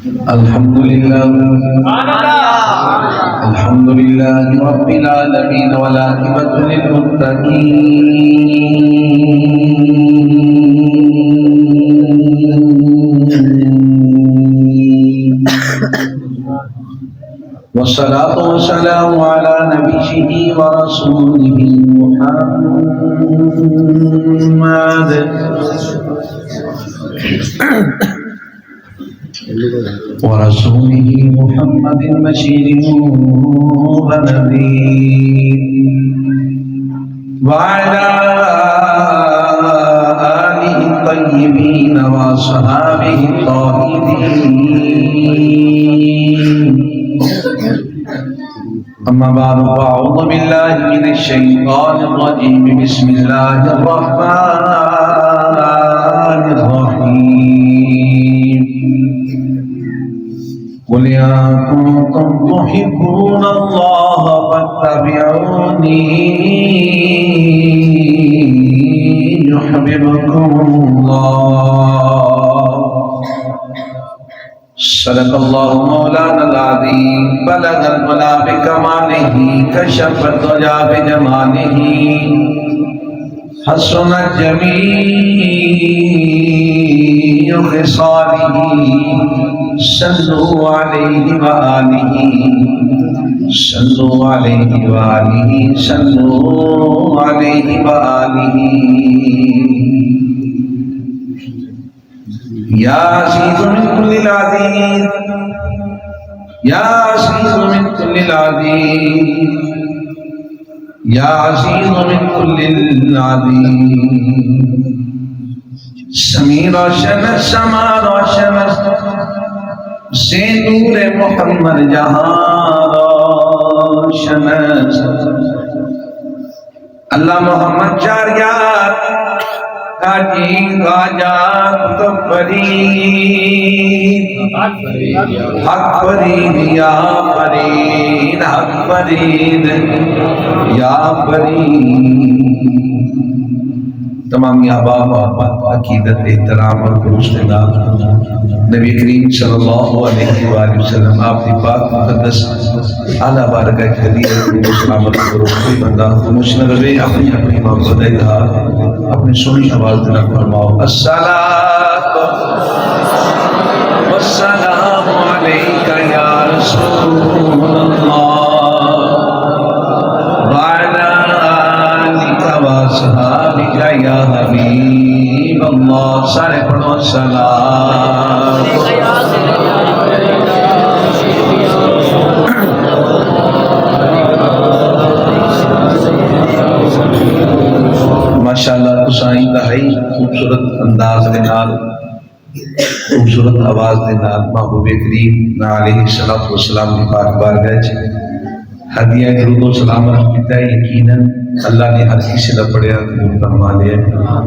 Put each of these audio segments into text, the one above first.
الحمد لله رب العالمين والعاقبة للمتقين والصلاة والسلام على نبيه ورسوله محمد ورسوله محمد بشير ونذير وعلى آله الطيبين وأصحابه الطاهرين أما بعد فأعوذ بالله من الشيطان الرجيم بسم الله الرحمن الرحيم قل يا كنتم تحبون الله فاتبعوني يحببكم الله صدق الله مولانا العظيم بلغ العلا بكماله كشف الدجى بجماله حسن جميع خصاله صلوا عليه وآله صلوا عليه وآله صلوا عليه وآله يا عزيز من كل العزيز يا عزيز من كل العزيز يا عزيز من كل العزيز سمی روشن سما روشن سے نور محمد جہاں روشن اللہ محمد چار یار کاجی خواجہ کتب فرید حق فرید یا فرید حق فرید یا فرید تمام احباب اور عقیدت احترام اور خلوص نگاہ نبی کریم صلی اللہ علیہ وآلہ وسلم آپ کی پاک مقدس اعلیٰ بارگاہ خدیجہ کو سلامت کرو کوئی بندہ مجھنے رہے اپنی اپنی محبت اظہار اپنی سنی آواز دینا فرماؤ الصلاۃ والسلام علیکہ یا رسول اللہ یا حبیب اللہ سارے پڑھو سلام ماشاءاللہ تسائیں دہائی خوبصورت انداز کے نال خوبصورت آواز کے نال محبوب کریم علیہ الصلوۃ والسلام کی پاک بارگاہ ہدیہ درود و سلام رکھ دیتا ہے یقیناً اللہ نے ہر کسی کا پڑھیا قبول فرما لیا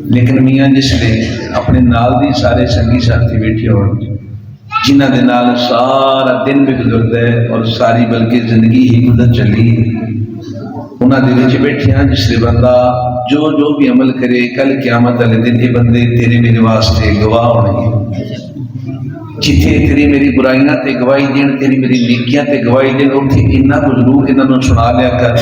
لیکن میاں جس نے اپنے نال دی سارے سنگی ساتھی بیٹھے ہو جنہ دے نال سارا دن بھی گزرتا ہے اور ساری بلکہ زندگی ہی گزر چلی انہاں دے وچ بیٹھے ہیں جس نے بندہ جو بھی عمل کرے کل قیامت والے دن یہ بندے تیرے میرے واسطے گواہ ہونے ہیں جتھے تیری میری برائیاں تے گواہی دین تیری میری نیکیاں تے گواہی دین اتھے اتنا کچھ روح انہوں سنا لیا کر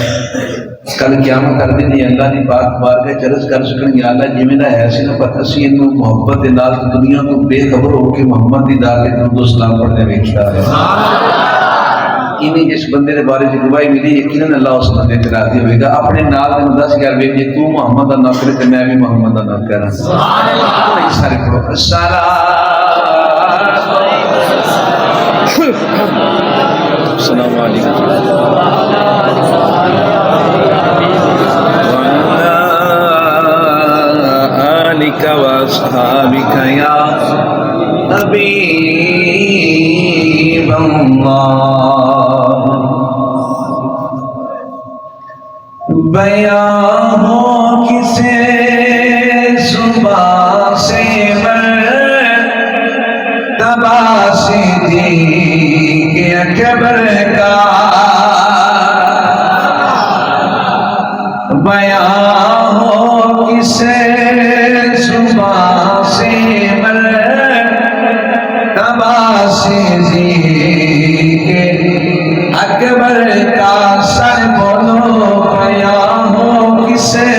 کل قیامت کر دیں اللہ نے پاک بارگاہ چرز کر سکن یا اللہ جی میں ہے سی نہ پتہ سی انہوں محبت دے نال دنیا تو بے خبر ہو کے محمد دی دار کے درود و سلام پڑھنے ویکھدا ہے انہیں جس بندے دے بارے وچ گواہی ملی یقیناً اللہ اس بندے تے راضی ہوے گا اپنے نال دے دس یار ویکھ جے تو محمد دا نام کرے تے میں بھی محمد دا نام کراں سبحان اللہ سارے پڑھو السلام علیکم وَأَصْحَابِكَ يَا حبیب اللہ بیان ہو کسے صبح سے مرتبہ صدیق اکبر کا بیان ہو کسے صبح سے مرتبہ صدیق اکبر کا سر بولو پیا ہو کسے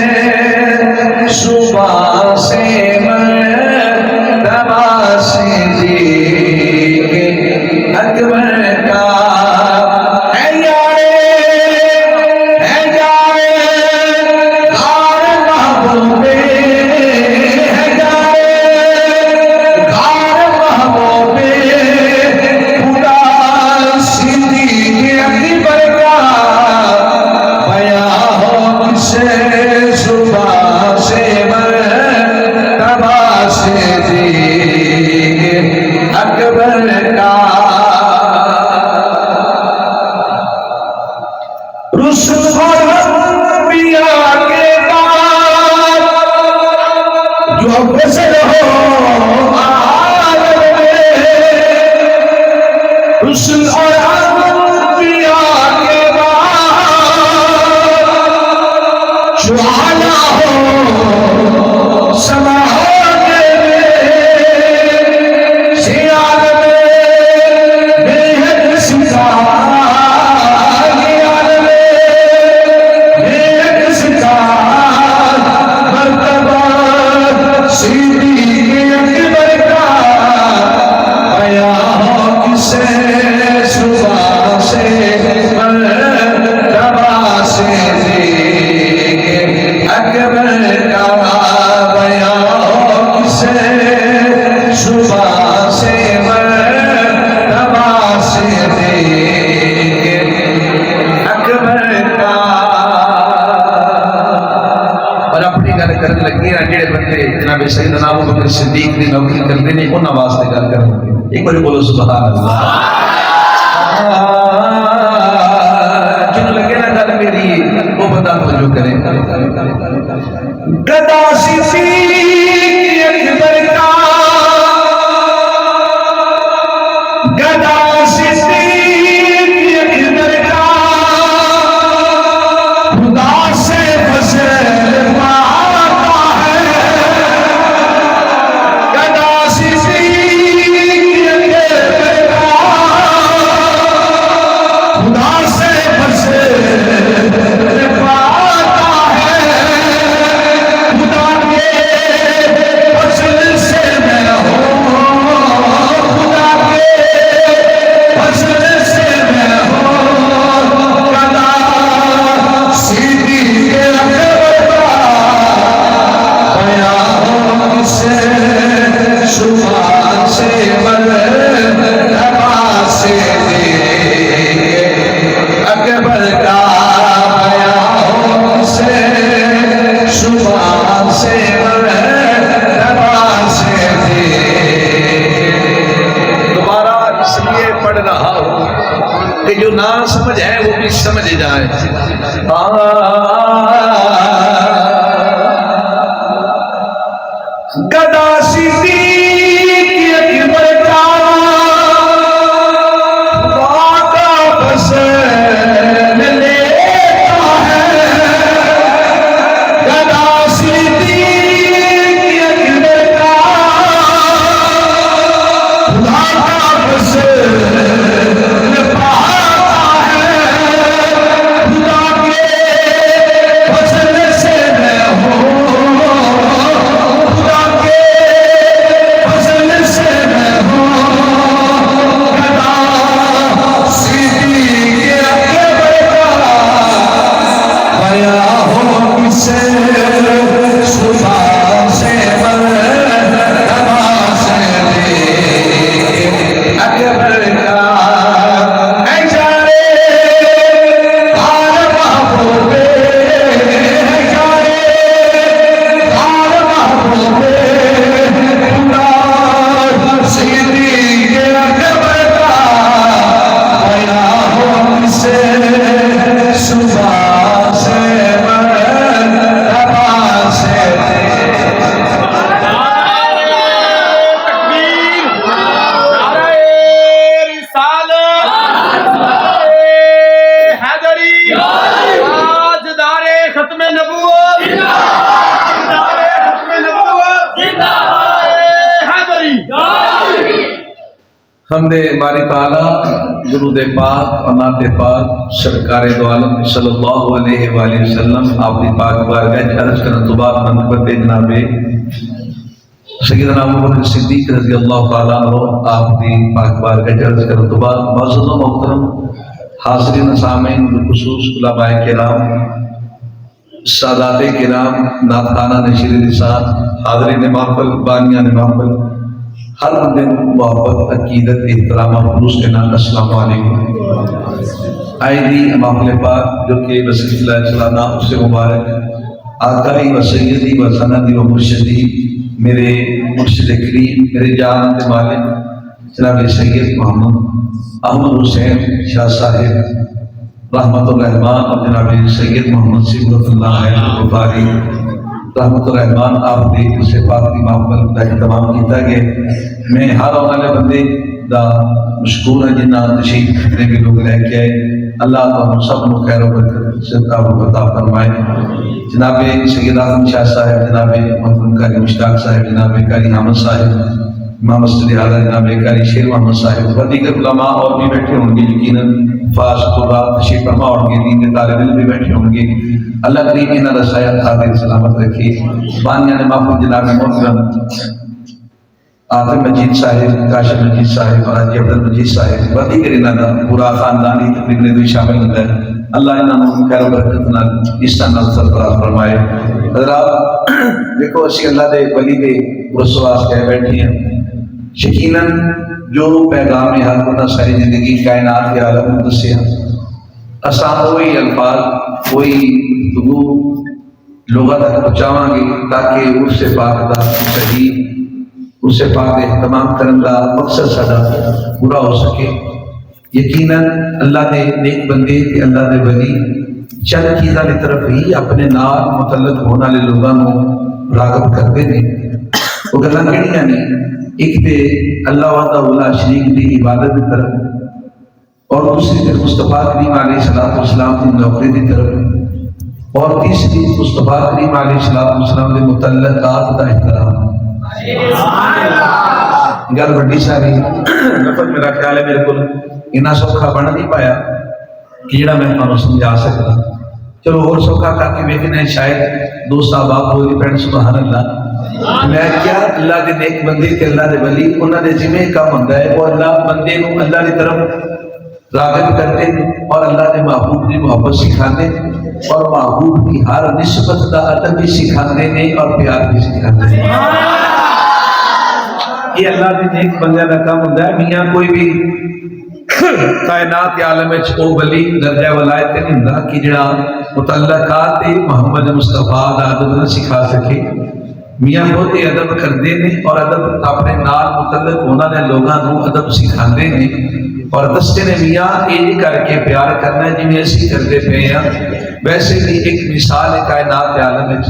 صبح سے مرتبہ صدیق اکبر کا سیدنا ابو بکر صدیق دی نوکری کرتے ہیں انہاں واسطے گل کرنا ایک بار بولو سبحان اللہ جن لگے نا گل میری وہ بندہ توجہ کرے گدا صدیق اکبر کا گدا صدیق اکبر کا خدا سے فضل جو نہ سمجھ ہے وہ بھی سمجھ جائے گدا صدیق اکبر کا خدا کا فضل لیتا ہے گدا صدیق اکبر کا خدا کا فضل سے حمد باری تعالی درود پاک اور نعت پاک سرکار دو عالم صلی اللہ علیہ وآلہ وسلم آپ کی پاک بارگاہ عرض کرنے تو بعد منقبت جناب سیدنا ابوبکر صدیق رضی اللہ تعالیٰ عنہ آپ کی پاک بارگاہ عرض کرنے تو بعد معزز و محترم حاضرین سامعین بالخصوص علماء کرام سادات کرام نعت خانہ نشیر لسان حاضرین محفل بانیان محفل ہر دن محبت عقیدت احترام اور خلوص کے نام السلام علیکم آئیدی محفل پاک جو کہ وسیلہ سلانہ اس سے مبارک آقائی و سیدی و سندی و مرشدی میرے مرشد کریم میرے جان دے مالک جناب سید محمد احمد حسین شاہ صاحب رحمت الرحمان اور جناب سید محمد صبغت اللہ بخاری رحمت الرحمان آپ نے اسے پاک کی محفل کا اہتمام کیتا گیا میں ہر والے بندے دا مشکور ہے جنہ تشریف جتنے بھی لوگ لے کے آئے اللہ تعالیٰ سب کو خیر و برکت صدقہ و عطا فرمائے جناب سید اعظم شاہ صاحب جناب محمد قاری مشتاق صاحب جناب قاری حامد صاحب امام مسجد اعلیٰ جناب قاری شیر محمد صاحب و دیگر علماء اور بھی بیٹھے ہوں گے یقیناً فاس قرآن تشریف فرما ہوں گے دین کے طالب علم بھی بیٹھے ہوں گے اللہ کریم انہاں دا سایہ خاطر سلامت رکھے بانیان محفل جناب محترم آدم مجید صاحب کاشف مجید صاحب حاجی عبد المجید صاحب و دیگر انہاں دا پورا خاندانی تقریباً بھی شامل ہوتا ہے اللہ انہاں کو خیر و برکت نال اس طرح سرفراز فرمائے حضرات دیکھو اسی اللہ دے ولی دے رسواس کہہ بیٹھے ہیں یقیناً جو پیغام حق انہاں ساری زندگی کائنات کے عالم میں دسے ہیں آسان وہی الفاظ وہی گفتگو لوگوں تک پہنچاواں گے تاکہ اس سے پاک دا صحیح اس سے پاک اہتمام کرنے کا مقصد سارا پورا ہو سکے یقیناً اللہ دے نیک بندے تے اللہ دے ولی چند چیزاں کی طرف ہی اپنے نال متعلق ہونے والے لوگوں کو راغب کرتے ہیں وہ گلاں کہڑیاں نے ایک تے اللہ وحدہ لا شریک دی عبادت کی طرف اور دوسری تے مصطفیٰ کریم علیہ السلام کی نوکری کی طرف اور تیسری مصطفیٰ کریم علیہ السلام کے متعلقات کا احترام گل بڑی ساری لفظ میرا خیال ہے میرے کو اتنا سوکھا بن نہیں پایا کہ جڑا میں تمہیں سمجھا سکتا چلو اور سوکھا کر کے ویکھنا شاید دوست احباب بولی پڑھ سبحان اللہ میں کیا اللہ کے نیک بندے تے اللہ دے ولی انہاں دے ذمہ کام ہوندا ہے وہ اللہ بندے کو اللہ کی طرف راغب کرتے اور اللہ کے محبوب کی محبت سکھاتے اور محبوب کی ہر نسبت کا ادب بھی سکھاتے ہیں اور پیار بھی سکھاتے ہیں یہ اللہ کے نیک بندے کا کام ہوتا ہے میاں کوئی بھی کائنات عالم وچ او ولی درجہ ولایت نہیں ہوندا کہ جڑا متعلقات محمد مصطفیٰ دا ادب نہ سکھا سکے میاں بہت ہی ادب کرتے ہیں اور ادب اپنے نال متعلق ہونے والے لوگوں کو ادب سکھاتے ہیں اور دستے نے میاں یہ کر کے پیار کرنا ہے جنہیں اسی کرتے پے ہیں ویسے بھی ایک مثال ہے کائنات عالم وچ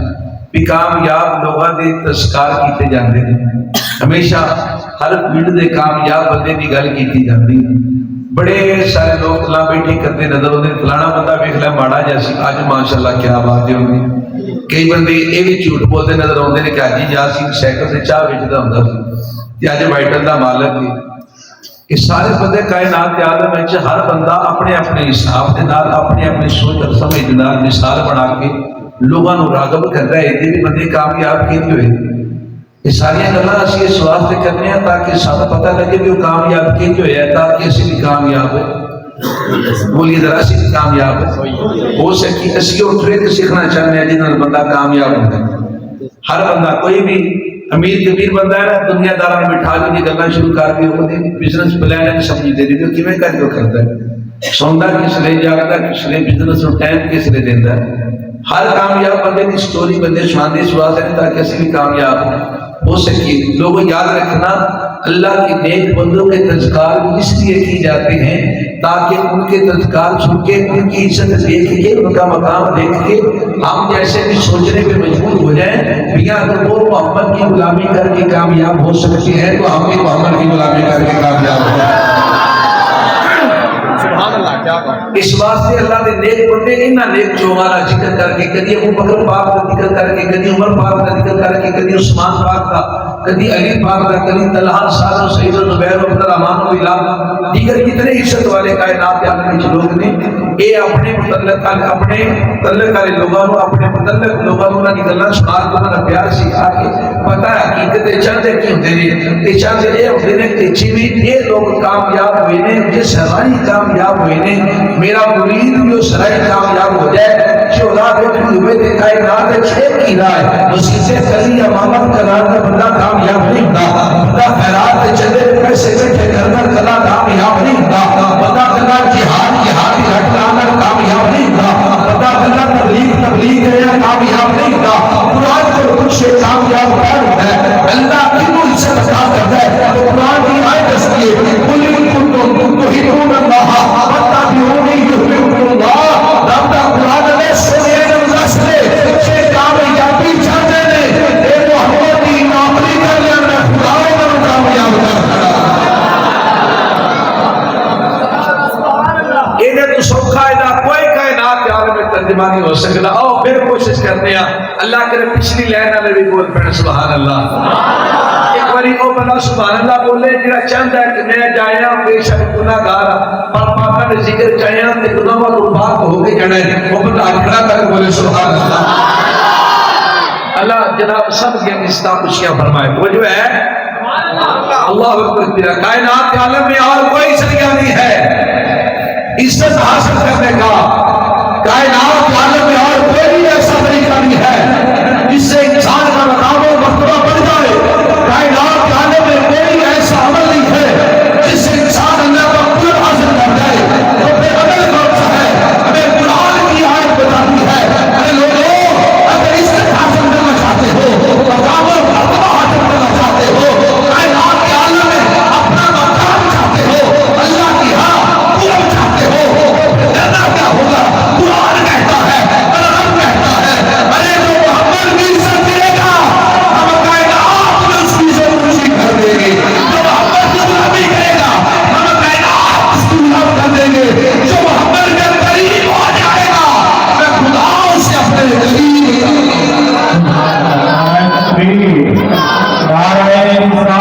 بھی کامیاب لوگوں کے تذکار کیتے جاندے ہیں ہمیشہ ہر فیلڈ دے کامیاب بندے کی گل کی جاتی بڑے سارے لوگ تلا بیٹھے کرتے نظر ہوتے فلانا بندہ ویکھ لے ماڑا جیسی اج ماشاءاللہ کیا بات ہے کئی بندے یہ بھی جھوٹ بولتے نظر آتے ہیں کہ اج ہی یاسین سائیکل سے چاہ ویچتا ہوں تے اج وائٹل کا مالک ہے یہ سارے بندے کائنات عالم وچ ہر بندہ اپنے اپنے حساب کے نال اپنے اپنے سوچ اور سمجھ کے نال مثال بنا کے لوگوں کو راغب کرتا ہے یہ بھی بندے کامیاب کیوں ہوئے یہ ساری گلاں اسی اس واسطے کرنے ہیں تاکہ سب پتہ لگے کہ وہ کامیاب کیوں ہوئے تاکہ اسی بھی کامیاب ہو بولیے ذرا اسی بھی کامیاب ہو سکی اسی اور ٹریک سیکھنا چاہتے ہیں جنہاں بندہ کامیاب ہوتا ہے ہر بندہ کوئی بھی امیر کبیر بندہ ہے نا دنیا داروں نے بٹھا کے گلاں شروع کر دی وہ بزنس پلان سمجھ دے دی کیویں کر کے کرتا ہے سوندا کس لیے جاگدا کس لیے بزنس نو ٹائم کس لیے دیندا ہے ہر کامیاب بندے کی سٹوری بندے سناندے اس واسطے تاکہ اسی بھی کامیاب ہو سکے لوگوں یاد رکھنا اللہ کے نیک بندوں کے تذکار اس لیے کی جاتے ہیں تاکہ ان کے تذکار سن کے ان کی عزت دیکھ کے ان کا مقام دیکھ کے ہم جیسے بھی سوچنے پہ مجبور ہو جائیں بھیا اگر وہ محمد کی غلامی کر کے کامیاب ہو سکتی ہے تو ہم بھی محمد کی غلامی کر کے کامیاب ہو جائیں اس واسطے اللہ نے نیک بندے انہاں نیک لوگوں کا ذکر کر کے کدی ابو بکر پاک کا ذکر کر کے کدی عمر پاک کا ذکر کر کے کدی عثمان پاک کا کدی علی پاک دا کدی طلحہ سعد و سعید و زبیر و عبد الرحمن و بلال دیگر کتنے عزت والے کائنات کے عالم وچ لوگ نے اے اپنے متعلق والے لوگوں کو اپنے متعلق لوگوں کو دی گلاں سنا کے انہاں دا پیار سکھا کے پتہ ہے حقیقت چاہتے کی ہوندے نے تے چاہتے اے ہوندے نے کہ جویں یہ لوگ کامیاب ہوئے نے جس سرائی کامیاب ہوئے نے میرا مرید بھی اس سرائی کامیاب ہو جائے جو اولاد ہوئے تے کائنات چھے کی رائے مسیح کلی امامت کرنا بندہ کامیاب نہیں ہوتا بندہ خیرات تے چلے پیسے بیٹھے کرنا کلا کامیاب نہیں ہوتا بندہ کلا جہاد جہادی رکھنا کامیاب نہیں ہوتا بندہ کلا تبلیغ ہے کامیاب نہیں ہوتا قرآن کو کچھ سے کامیاب ہوتا ہے اللہ کی مجھ سے بتا کرتا ہے تو قرآن کی آیت دستی ہے قل ان کنتم تحبون اللہ فاتبعونی یحببکم اللہ رب دا قرآن نے سنے نمزے سے کامیابی چاہتے ہیں اے محمدی نوکری کر لیا میں خدا کو کامیاب کرتا یہ تو سوکھا ہے کوئی کائنات کے عالم میں ترجمہ نہیں ہو سکتا آؤ پھر کوشش کرتے ہیں اللہ کرے پچھلی لائن والے بھی بول پڑے سبحان اللہ ایک باری وہ بندہ سبحان اللہ بولے جڑا چاہتا ہے کہ میں جایا بے شک گناہگار پر پاک نے ذکر چاہیا تے گناہاں تو پاک ہو کے جانا ہے وہ بندہ کھڑا کر بولے سبحان اللہ اللہ جناب سب کے مستاق خوشیاں فرمائے وہ جو ہے اللہ اکبر کائنات کے عالم میں اور کوئی ذریعہ نہیں ہے عزت حاصل کرنے کا کائنات کے عالم میں اور کوئی ایسا طریقہ نہیں ہے جس سے انسان کا مقام و مرتبہ بڑھ جائے کائنات کے عالم میں کوئی ایسا عمل نہیں ہے جس سے انسان اللہ کا قرب حاصل کر جائے تو پھر عمل کون سا ہے ہمیں قرآن کی آیت بتاتی ہے ارے لوگوں اگر عزت حاصل کرنا چاہتے ہو مقام و مرتبہ حاصل کرنا چاہتے ہو کائنات کے عالم میں اپنا مقام چاہتے ہو اللہ کی ہاں قرب چاہتے ہو کرنا کیا ہوگا قرآن کہتا ہے قرآن کہتا ہے ارے جو محمد کی عزت کرے گا ہم کائنات میں اس کی عزت خوشی کر دیں گے جو محمد کی غلامی کرے گا ہم کائنات اس کی غلام کر دیں گے جو محمد کے قریب ہو جائے گا میں خدا اسے اپنے قریب نعرہ رسالت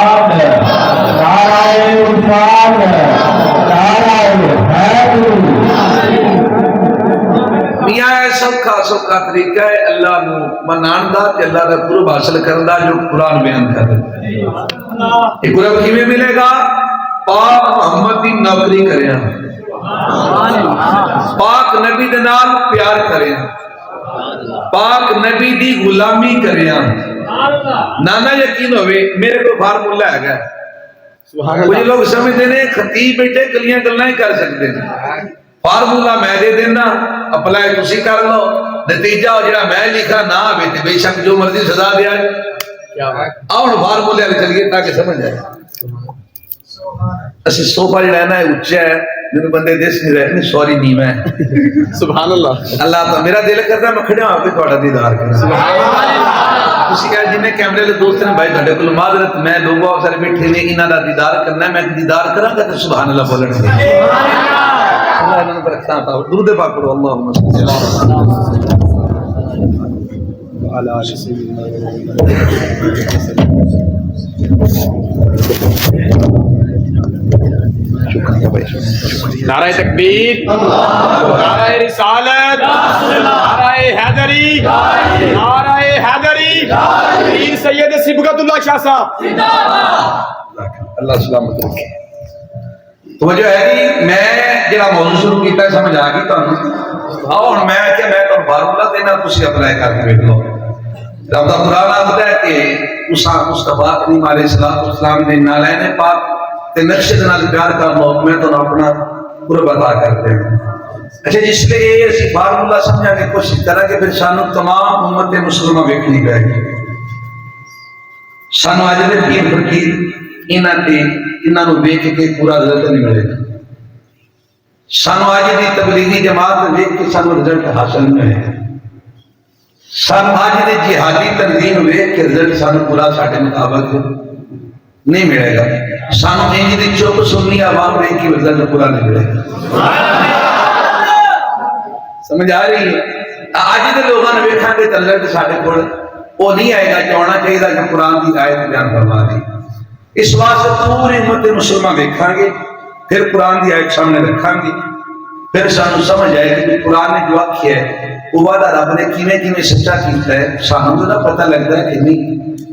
نعرہ رسالت میاں سوکھا طریقہ ہے اللہ نو منان دا تے اللہ دا قرب حاصل کرن دا جو قرآن بیان کر دیتا ہے یہ قرب کیویں ملے گا پاک محمد دی نوکری کریاں پاک نبی دے نال پیار کریاں پاک نبی دی غلامی کریاں نانا یقین ہوئے میرے کو فارمولا ہے کچھ لوگ سمجھتے ہیں خطیب بیٹھے کلیاں گلاں ہی کر سکتے ہیں فارمولا میں دے دینا اپلائی تسی کر لو نتیجہ ہو جڑا میں لکھا نہ آوے تے بے شک جو مرضی سزا دیا ہے اور فارمولے والے چلیے تاکہ سمجھ جائے اسی صوفہ جڑا ہے نا اونچا ہے جن بندے دس نہیں رہے نہیں سوری نہیں میں سبحان اللہ اللہ تو میرا دل کرتا ہے میں کھڑا ہوں کہ تھوڑا دیدار کرنا سبحان اللہ اسی کہا جن نے کیمرے لے دوست نے بھائی تھوڑے کل معذرت میں لوگوں سارے بیٹھے ہوئے انہاں دا دیدار کرنا ہے میں دیدار کراں گا تے سبحان اللہ بولنا ہے اللہ انہوں نے برکتاں عطا درود پاک پڑھو اللہم صلی اللہ علیہ نعرہ تکبیر نعرہ رسالت نعرہ حیدری نعرہ حیدری پیر سید صبغت اللہ شاہ صاحب اللہ سلامت رکھے تو جو ہے جی میں جڑا موضوع شروع کیتا ہے سمجھ آ گئی تانوں اور میں کہ میں تو فارمولا دینا تسی اپلائی کر کے دیکھ لو رب دا قرآن آتا ہے کہ مصطفیٰ کریم علیہ السلام نے نالین پاک تے نقشے نال پیار کر لو میں تو اپنا قرب عطا کرتے ہیں اچھا جس لیے یہ اسی فارمولا سمجھا کے کوشش کرا کہ پھر سانو تمام امت مسلمہ ویکھنی پے گی سانو اج دے پیر فقیر انہاں نو ویکھ کے پورا رزلٹ نہیں ملے گا سانو اج دی تبلیغی جماعت ویکھ کے سانو رزلٹ حاصل نہیں ملے گا سانو اج دی جہادی تنظیم ویکھ کے رزلٹ سانو پورا ساڈے مطابق نہیں ملے گا سانو انج دی چپ سنی عوام ویکھ کے رزلٹ پورا نہیں ملے گا سمجھ آ رہی ہے اج دے لوگاں نے ویکھاں گے تے رزلٹ ساڈے کول وہ نہیں آئے گا جو آنا چاہیے کہ قرآن کی آیت بیان فرما دی. اس واسطے پوری امت مسلمہ دیکھاں گے پھر قرآن کی آیت سامنے رکھاں گے پھر سانو سمجھ آئے کہ قرآن نے جو آکھیا ہے وہ وعدہ رب نے کیویں کیویں سچا کیتا ہے سانو تو پتہ لگتا ہے کہ نہیں.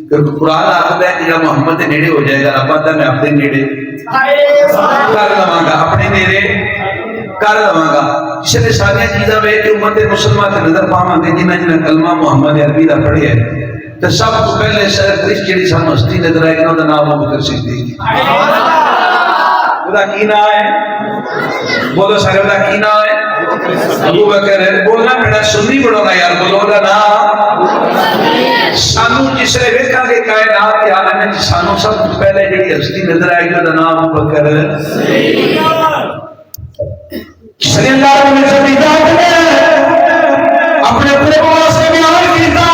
کیونکہ قرآن آخر ہے کہ جب محمد کے نیڑے ہو جائے گا رب آتا میں اپنے نیڑے کر لواں گا اپنے نیڑے کر لواں گا. اس لیے ساری چیزاں ویکھ کے امت مسلمہ تے نظر پاواں گے جنہاں جنہاں کلمہ محمد عربی دا پڑھیا ہے تے سب تو پہلے سرپرست جڑی سانو ہستی نظر آئے گی انہاں دا نام ابو بکر صدیق. خدا کی نام ہے بولو سارے خدا کی نام ہے ابو بکر ہے. بولنا میرا سنی بڑھونا یار بولو دا نام. سانو جس نے ویکھا کہ کائنات کے عالم میں سانو سب تو پہلے جڑی ہستی نظر آئے گی دا نام ابو بکر صلی اللہ علیہ وسلم نے اپنے پورے سے بیان کیتا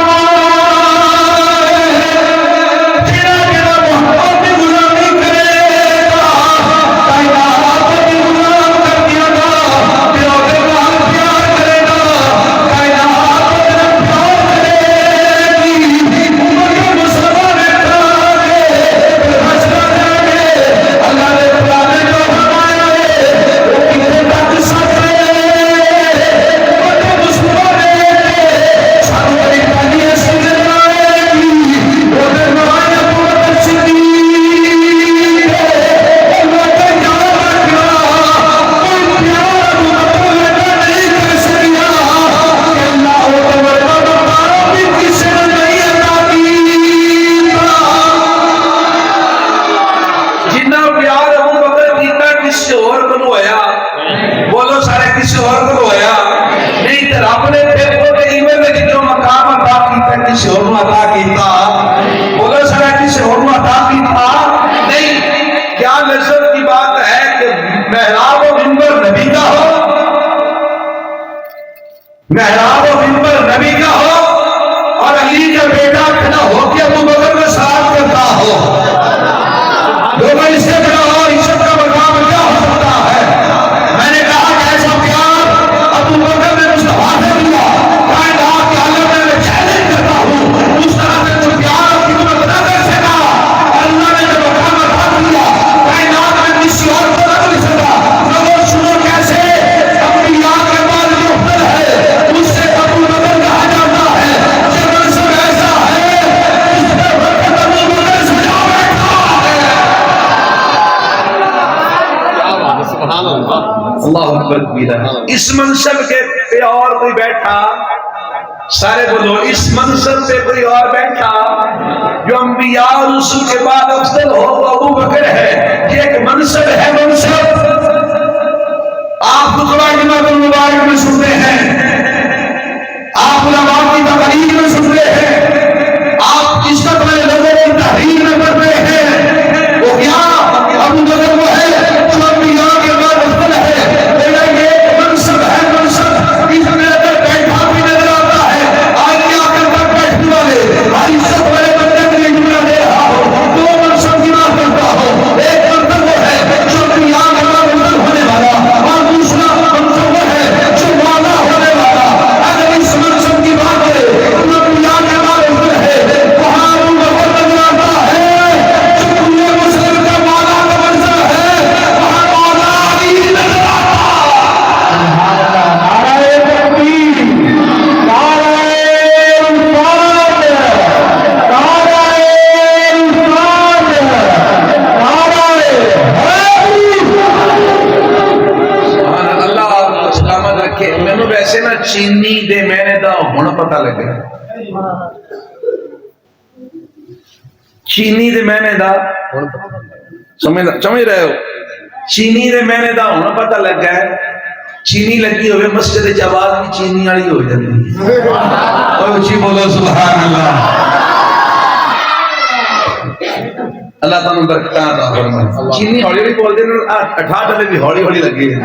محراب و منبر نبی کا ہو اور علی کا بیٹا کھڑا ہو کے ابو بکر کا ساتھ کرتا ہو لوگوں اس سے بڑا اور عزت کا مقام کیا ہو سکتا ہے. میں نے کہا کہ ایسا پیار ابو بکر نے مصطفیٰ سے دیا کائنات کے عالم میں چیلنج کرتا ہوں اس طرح سے جو پیار کی قدرت نہ کر سکا اللہ نے جو مقام عطا کیا کائنات میں کسی اور کو نہ مل سکا. لوگوں سنو کیسے انبیاء کے بعد جو افضل ہے اللہ اکبر کبیرہ. اس منصب کے پہ اور کوئی بیٹھا سارے بولو اس منصب پہ کوئی اور بیٹھا جو انبیاء اور رسول کے بعد افضل ہو وہ ابو بکر ہے. یہ ایک منصب ہے منصب. آپ خطبہ جمعہ المبارک میں سنتے ہیں آپ علماء کی تقریر میں سنتے ہیں آپ اس کا بڑے لوگوں کی تحریر میں پڑھتے ہیں وہ کیا ابو بکر وہ ہے جو انبیاء کے بعد افضل ہے. میرا یہ منصب ہے منصب اس میں اگر بیٹھا بھی نظر آتا ہے آج کیا کر کر بیٹھنے والے آج سب بڑے بندے کے لیے جملہ دے رہا ہو دو منصب کی بات کرتا ہو. ایک منصب وہ ہے جو انبیاء کے بعد افضل ہونے والا اور دوسرا منصب وہ ہے جو والا ہونے والا. اگر اس منصب کی بات کرے تو انبیاء کے بعد افضل ہے وہاں ابو بکر نظر آتا ہے جو پورے مسلم کا والا کا منصب ہے وہاں مولا علی نظر آتا مینو ویسے نا چینی دے مینے دا ہونا پتہ لگے چینی دے مینے دا سمجھ رہے ہو چینی دے مینے دا ہونا پتہ لگ گیا ہے. چینی لگی ہوئے مسجد جواد کی چینی والی ہو جاتی ہے. اور اچھی بولو سبحان اللہ. اللہ تعالیٰ برکتاں عطا فرمائے. چینی ہولے بھی بول دینا اٹھاٹ والے بھی ہولے ہولے لگے ہیں.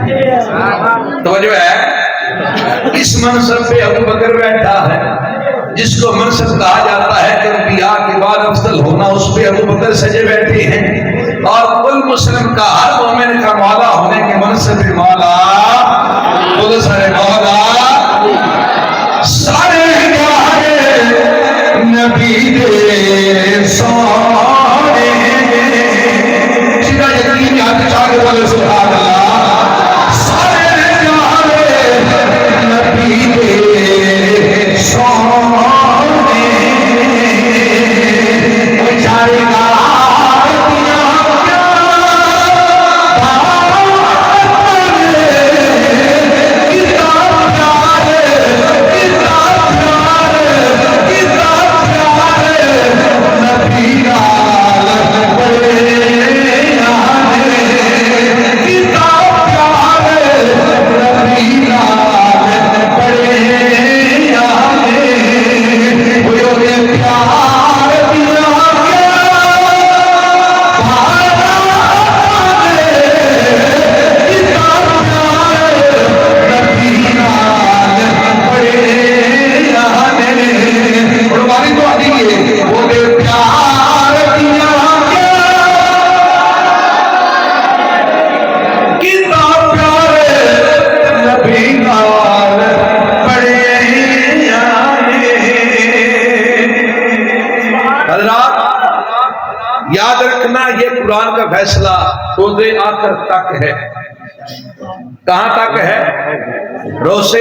توجہ ہے اس منصب پہ ابو بکر بیٹھا ہے جس کو منصب کہا جاتا ہے کہ انبیاء کے بعد افضل ہونا اس پہ ابو بکر سجے بیٹھے ہیں. اور کل مسلم کا ہر مومن کا مولا ہونے کے منصب پہ مولا بولو سارے مولا سارے نبی فیصلہ روز آخر تک ہے. کہاں تک ہے؟ روز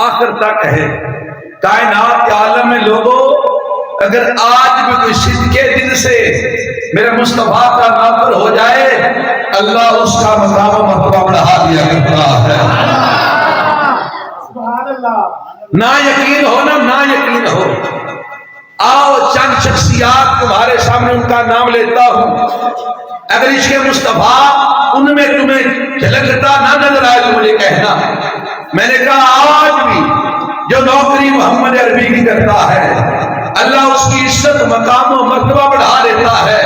آخر تک ہے. کائنات کے عالم میں لوگوں اگر آج بھی کوئی صدقے دل سے میرے مصطفیٰ کا نوکر ہو جائے اللہ اس کا مقام و مرتبہ بڑھا دیا کرتا ہے. نہ یقین ہو نہ یقین ہو. آؤ چند شخصیات تمہارے سامنے ان کا نام لیتا ہوں. اگر عشق مصطفیٰ ان میں تمہیں جھلکتا نہ نظر آئے تو مجھے کہنا. میں نے کہا آج بھی جو نوکری محمد عربی کی کرتا ہے اللہ اس کی عزت مقام و مرتبہ بڑھا دیتا ہے.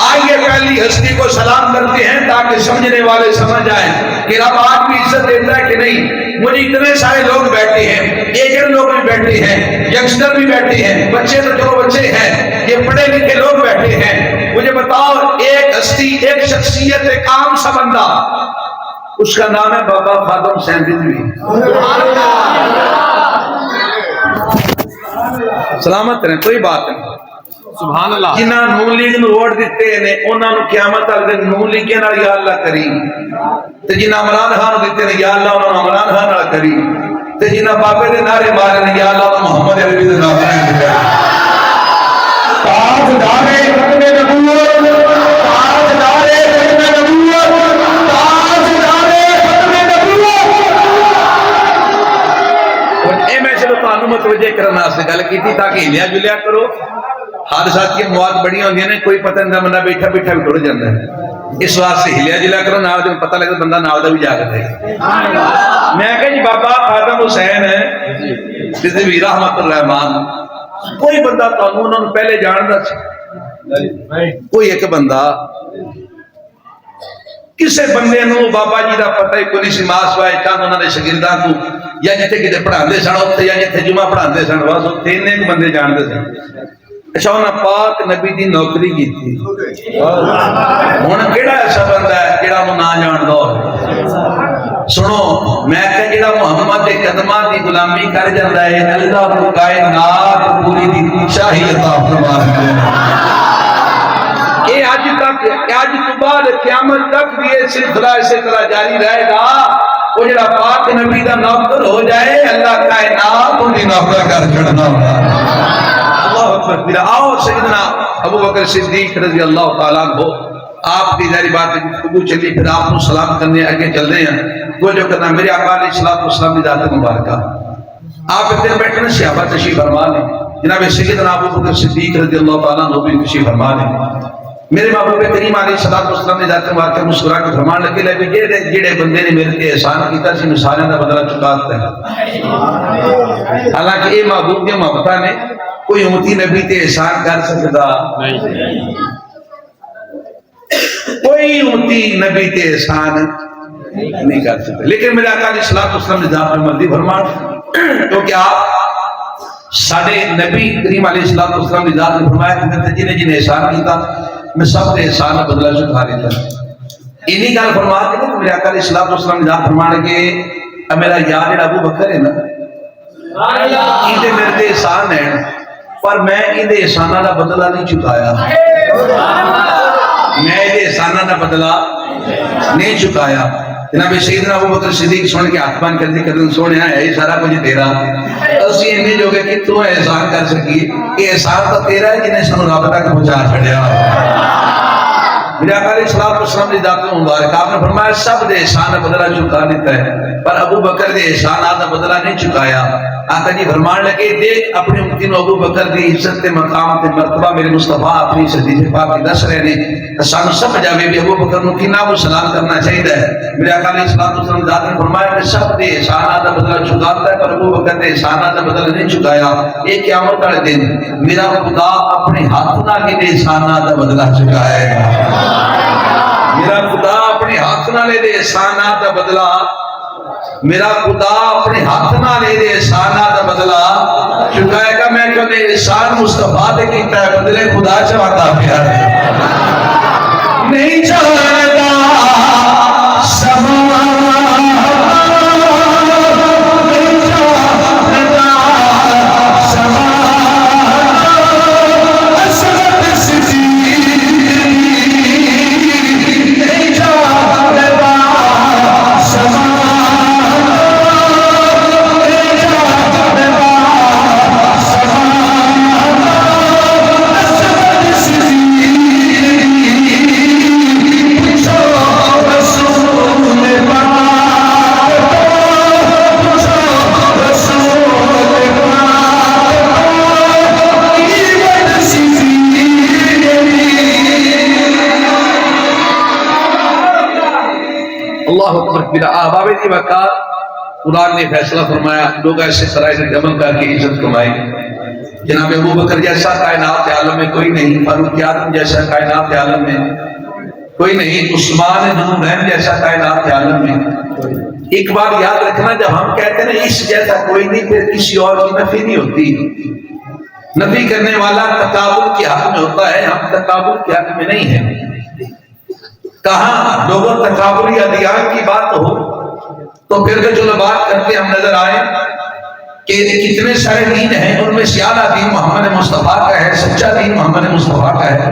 آئیے پہلی ہستی کو سلام کرتے ہیں تاکہ سمجھنے والے سمجھ آئیں کہ رب آج بھی عزت دیتا ہے کہ نہیں. مجھے اتنے سارے لوگ بیٹھے ہیں, ایجنٹ لوگ بھی بیٹھے ہیں, ینگسٹر بھی بیٹھے ہیں, بچے تو چلو بچے ہیں, یہ پڑھے لکھے لوگ بیٹھے ہیں. مجھے بتاؤ ایک ہستی, ایک شخصیت, ایک عام سا بندہ, اس کا نام ہے بابا خادم حسین رضوی. سلامت رہیں, کوئی بات نہیں. سبحان اللہ. جنہاں نون لیگ نو ووٹ دیتے ہیں انہاں نو قیامت تک دے نون لیگ نال یا اللہ کریم, تے جنہاں عمران خان دیتے ہیں یا اللہ انہاں عمران خان نال کریم, تے جنہاں بابے دے نعرے مارے ہیں یا اللہ محمد عربی دے نام کریم. تاجدار ختم نبوت, تاجدار ختم نبوت, تاجدار ختم نبوت. اور اے میں چلو تانوں متوجہ کرنا واسطے گل کیتی تاکہ ہلیا جلیا کرو. حادثات کی مواد بڑی ہوندی ہیں, کوئی پتہ نہیں بندہ بیٹھا بیٹھا بھی ٹر جاتا ہے. اس واسطے ہلیا جلا کرو, نال جب پتہ لگے بندہ نال دا بھی جاگتا ہے. میں کہا جی بابا خادم حسین ہے رضوی رحمت الرحمان, کوئی بندہ تانوں انہوں نے پہلے جاندا سی؟ کوئی ایک بندہ کسے بندے نو بابا جی دا پتہ ہی کوئی سی ماس وائے چاند انہوں نے شاگرداں کو یا جتھے کتے پڑھاندے سن اوتھے یا جتھے جمعہ پڑھاندے سن بس اوتھے ایک بندے جاندے سن. اچھا انہاں پاک نبی دی نوکری کیتی. ہن کیڑا ایسا بندہ ہے جڑا انہوں نہ جاندا ہو؟ سنو میں کہ جڑا محمد دے قدماں دی غلامی کر جاندا ہے اللہ کو کائنات پوری دی شاہی عطا فرما دے. اے اج تک, اج تو بعد قیامت تک بھی یہ سلسلہ اسی طرح جاری رہے گا. وہ جڑا پاک نبی دا نوکر ہو جائے اللہ کائنات ان دی نوکر کر چھڑنا ہوگا. اللہ اکبر. آؤ سیدنا ابو بکر صدیق رضی اللہ تعالیٰ عنہ, آپ کی ظاہری بات گفتگو چلی, پھر آپ کو سلام کرنے آگے چل رہے ہیں. وہ جو کرنا میرے آقا علیہ الصلوۃ والسلام کی ذات مبارکہ, آپ ادھر بیٹھے صحابہ تشریف فرما لیں. جناب سیدنا ابو بکر صدیق رضی اللہ تعالیٰ عنہ بھی تشریف فرما لیں. میرے محبوب کریم علیہ الصلوۃ والسلام نے ذات مبارکہ مسکرا کے فرمان لگے لے بھی جڑے بندے نے میرے تے احسان کیتا سی مثالاں دا بدلہ چکاتا ہے. حالانکہ یہ محبوب دی محبتاں نے کوئی امتی نبی تے احسان کر سکتا نہیں, کوئی امتی نبی تے احسان نہیں کر سکتا. لیکن میرے آقا علیہ الصلوۃ والسلام نے ذات میں مرضی فرمان, کیونکہ آپ ساڈے نبی کریم علیہ الصلوۃ والسلام نے ذات میں فرمایا کہ جنہیں جنہیں احسان کیتا میں سب کے احسان کا بدلہ چکا لیتا. انہی گل فرما کے میرے آقا علیہ الصلوۃ والسلام نے ذات فرمان کے میرا یار جڑا ابو بکر ہے نا, یہ میرے تے احسان ہے پر میں یہ احسانہ کا بدلہ نہیں چکایا. میں یہ احسانہ کا بدلہ نہیں چکایا. جناب سیدنا ابو بکر صدیق سن کے ہاتھ بن کر دی کر سونے ہے یہ سارا کچھ تیرا, اسی انہیں جو کہ تو احسان کر سکی, یہ احسان تو تیرا ہے جنہیں سنو رب تک پہنچا چھڑیا. میرے آقا علیہ الصلوۃ والسلام کی ذات مبارک آپ نے فرمایا سب دے احسان کا بدلہ چکا دیتا ہے پر ابو بکر دے احسانات کا بدلہ نہیں چکایا. آقا جی فرمان لگے دیکھ اپنے امتی نو ابو بکر دی عزت تے مقام تے مرتبہ میرے مصطفیٰ اپنی صدیق پاک کی دس رہے نے, سانو سمجھ آوے بھی ابو بکر نو کنا کو سلام کرنا چاہیے. میرے آقا علیہ الصلوۃ والسلام ذات نے فرمایا کہ سب دے احسانات کا بدلہ چکاتا ہے پر ابو بکر دے احسانات کا بدلہ نہیں چکایا. ایک قیامت والے دن میرا خدا اپنے ہاتھ نال دے احسانات کا بدلہ چکائے گا. میرا خدا اپنے ہاتھ نال دے احسانات کا بدلہ, میرا خدا اپنے ہاتھ نہ لے دے احسانات کا بدلہ چکائے گا. میں کہتے احسان مصطفیٰ دے کیتا ہے بدلے خدا چاہتا پیار نہیں چاہتا سما اللہ اکبر بلا احباب جی وقار قرآن نے فیصلہ فرمایا لوگ ایسے طرح سے عمل کر کے عزت کمائے. جناب ابو بکر جیسا کائنات عالم میں کوئی نہیں, فاروق اعظم جیسا کائنات عالم میں کوئی نہیں, عثمان ذوالنورین جیسا کائنات عالم میں. ایک بات یاد رکھنا, جب ہم کہتے ہیں نا اس جیسا کوئی نہیں, پھر کسی اور کی نفی نہیں ہوتی. نفی کرنے والا تقابل کے حق میں ہوتا ہے, ہم تقابل کے حق میں نہیں ہیں. کہاں لوگوں تقابلی ادیان کی بات ہو تو پھر جو بات کرتے ہم نظر آئے کہ کتنے سارے دین ہیں, ان میں سیالہ دین محمد مصطفیٰ کا ہے, سچا دین محمد مصطفیٰ کا ہے.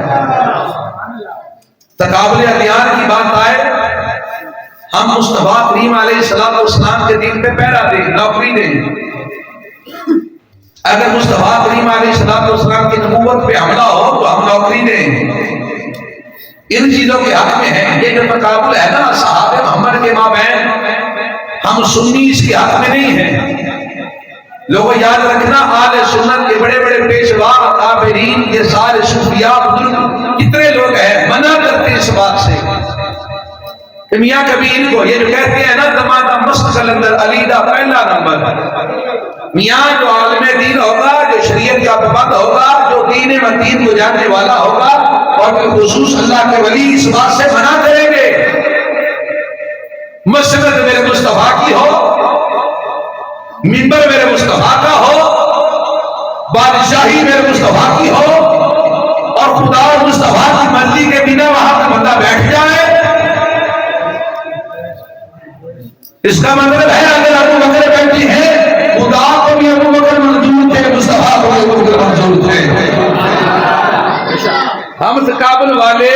تقابل ادیان کی بات آئے, ہم مصطفیٰ کریم علیہ السلام کے دین پہ پیرا دیں, نوکری دیں. اگر مصطفیٰ کریم علیہ السلام کی نبوت پہ حملہ ہو تو ہم نوکری دیں. ان چیزوں کے حق میں ہیں. یہ جو تقابل ہے نا صحابہ محمد کے مابین, ہم سنی اس کے حق میں نہیں ہیں. لوگوں یاد رکھنا, آل سنت کے بڑے بڑے پیشوا تابعین کے سارے صوفیاء بزرگ کتنے لوگ ہیں منع کرتے اس بات سے کہ میاں کبھی ان کو یہ جو کہتے ہیں نا دمادہ مسجد اندر علی دا پہلا نمبر, میاں جو عالم دین ہوگا, جو شریعت کا پابند ہوگا, جو دین متین کو جاننے والا ہوگا, اور خصوص اللہ کے ولی اس بات سے منع کریں گے مسجد میرے مصطفیٰ کی ہو, منبر میرے مصطفیٰ کا ہو, بادشاہی میرے مصطفیٰ کی ہو, اور خدا اور مصطفیٰ کی مرضی کے بنا وہاں کا بندہ بیٹھ جائے. اس کا مطلب ہے اگر ابو بکر بیٹھی ہے, خدا کو بھی ابو بکر منظور تھے, مصطفیٰ کو بھی ابو بکر منظور تھے. ہم تقابل والے,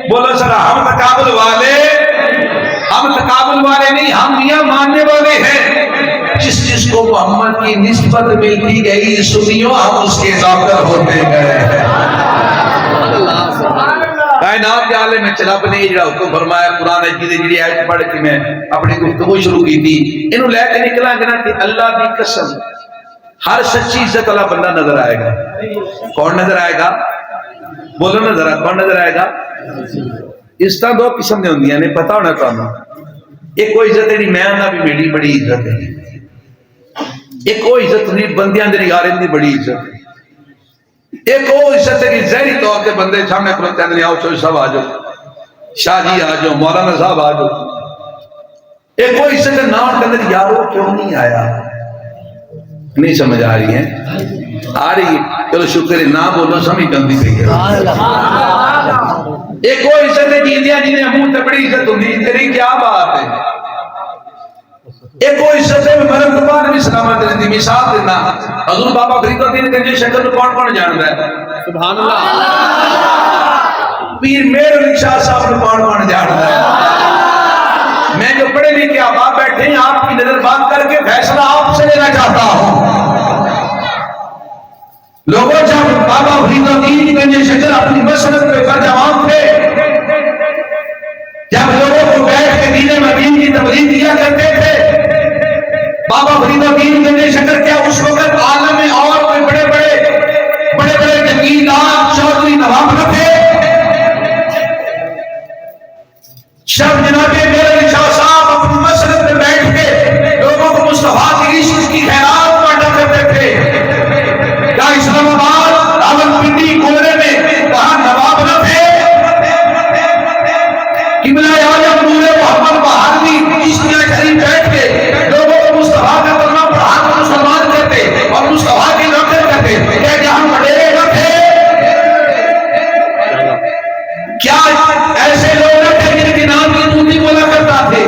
بولو سر, ہم تقابل والے, ہم تقابل والے نہیں, ہم میاں ماننے والے ہیں. جس کو محمد کی نسبت ملتی گئی سنیوں, ہم اس کے نوکر ہوتے گئے. کائنات کے عالم میں چلا اپنے اجرا حکم فرمایا. قرآن جی آیت پڑھ کے میں اپنی گفتگو شروع کی تھی, انہوں لے کے نکلا گنا کہ اللہ کی قسم ہر سچی عزت والا بندہ نظر آئے گا. کون نظر آئے گا؟ بولو نا ذرا, کون نظر آئے گا؟ اس طرح دو قسم نے ہوندیاں نے, پتہ ہونا تو ایک وہ عزت ہے میں نہ بھی میری بڑی عزت ہے, ایک وہ عزت نہیں بندیاں دے یاریں دی بڑی عزت ہے. ایک وہ عزت ہے کہ ظاہری طور پہ بندے سامنے کھلوتے ہیں, آؤ چوئی صاحب آ جاؤ, شاہ جی آ جاؤ, مولانا صاحب آ جاؤ. ایک وہ عزت ہے نام کے اندر یارو کیوں نہیں آیا, نہیں سمجھ آ رہی ہے, آ رہی ہے, چلو شکر ہے, نہ بولو سمجھ گندی پہ گیا. ایک وہ عزت ہے جیندیاں جنہیں منہ تے بڑی عزت ہوندی, تیری کیا بات ہے. ایک وہ عزت ہے مرد دوبارہ بھی سلامت رہتی. مثال دینا, حضور بابا فرید الدین گنجی شکر کو کون کون جانتا ہے؟ سبحان اللہ. پیر میر علی شاہ صاحب کو کون کون جانتا ہے؟ میں جو پڑھے لکھے آپ بیٹھے ہیں, آپ کی نظر بات کر کے فیصلہ آپ سے لینا چاہتا ہوں. لوگوں جب بابا فرید الدین گنجی شکر اپنی مسند پہ فرجوان تھے, جب لوگوں کو بیٹھ کے دین مدین کی تبلیغ دیا کرتے تھے, بابا فرید الدین گنجی شکر کیا اس وقت عالم میں اور کوئی بڑے بڑے جنگیلات چودھری نواب نہ تھے؟ شب جناب میرے شاہ صاحب اپنی مسجد میں بیٹھ کے لوگوں کو مصطفیٰ کی عشق کی خیرات بانٹا کرتے تھے. کیا اسلام آباد راولپنڈی کولے میں کہاں نواب نہ تھے؟ قبلہ اعظم نور محمد بہادری چشتیہ شریف بیٹھ کے لوگوں کو مصطفیٰ کا کلمہ پڑھا کر مسلمان کرتے اور مصطفیٰ کے نوکر کرتے. کیا جہاں بڑے نہ تھے؟ کیا ایسے لوگ نہ تھے جن کے نام کی موتی بولا کرتا تھے؟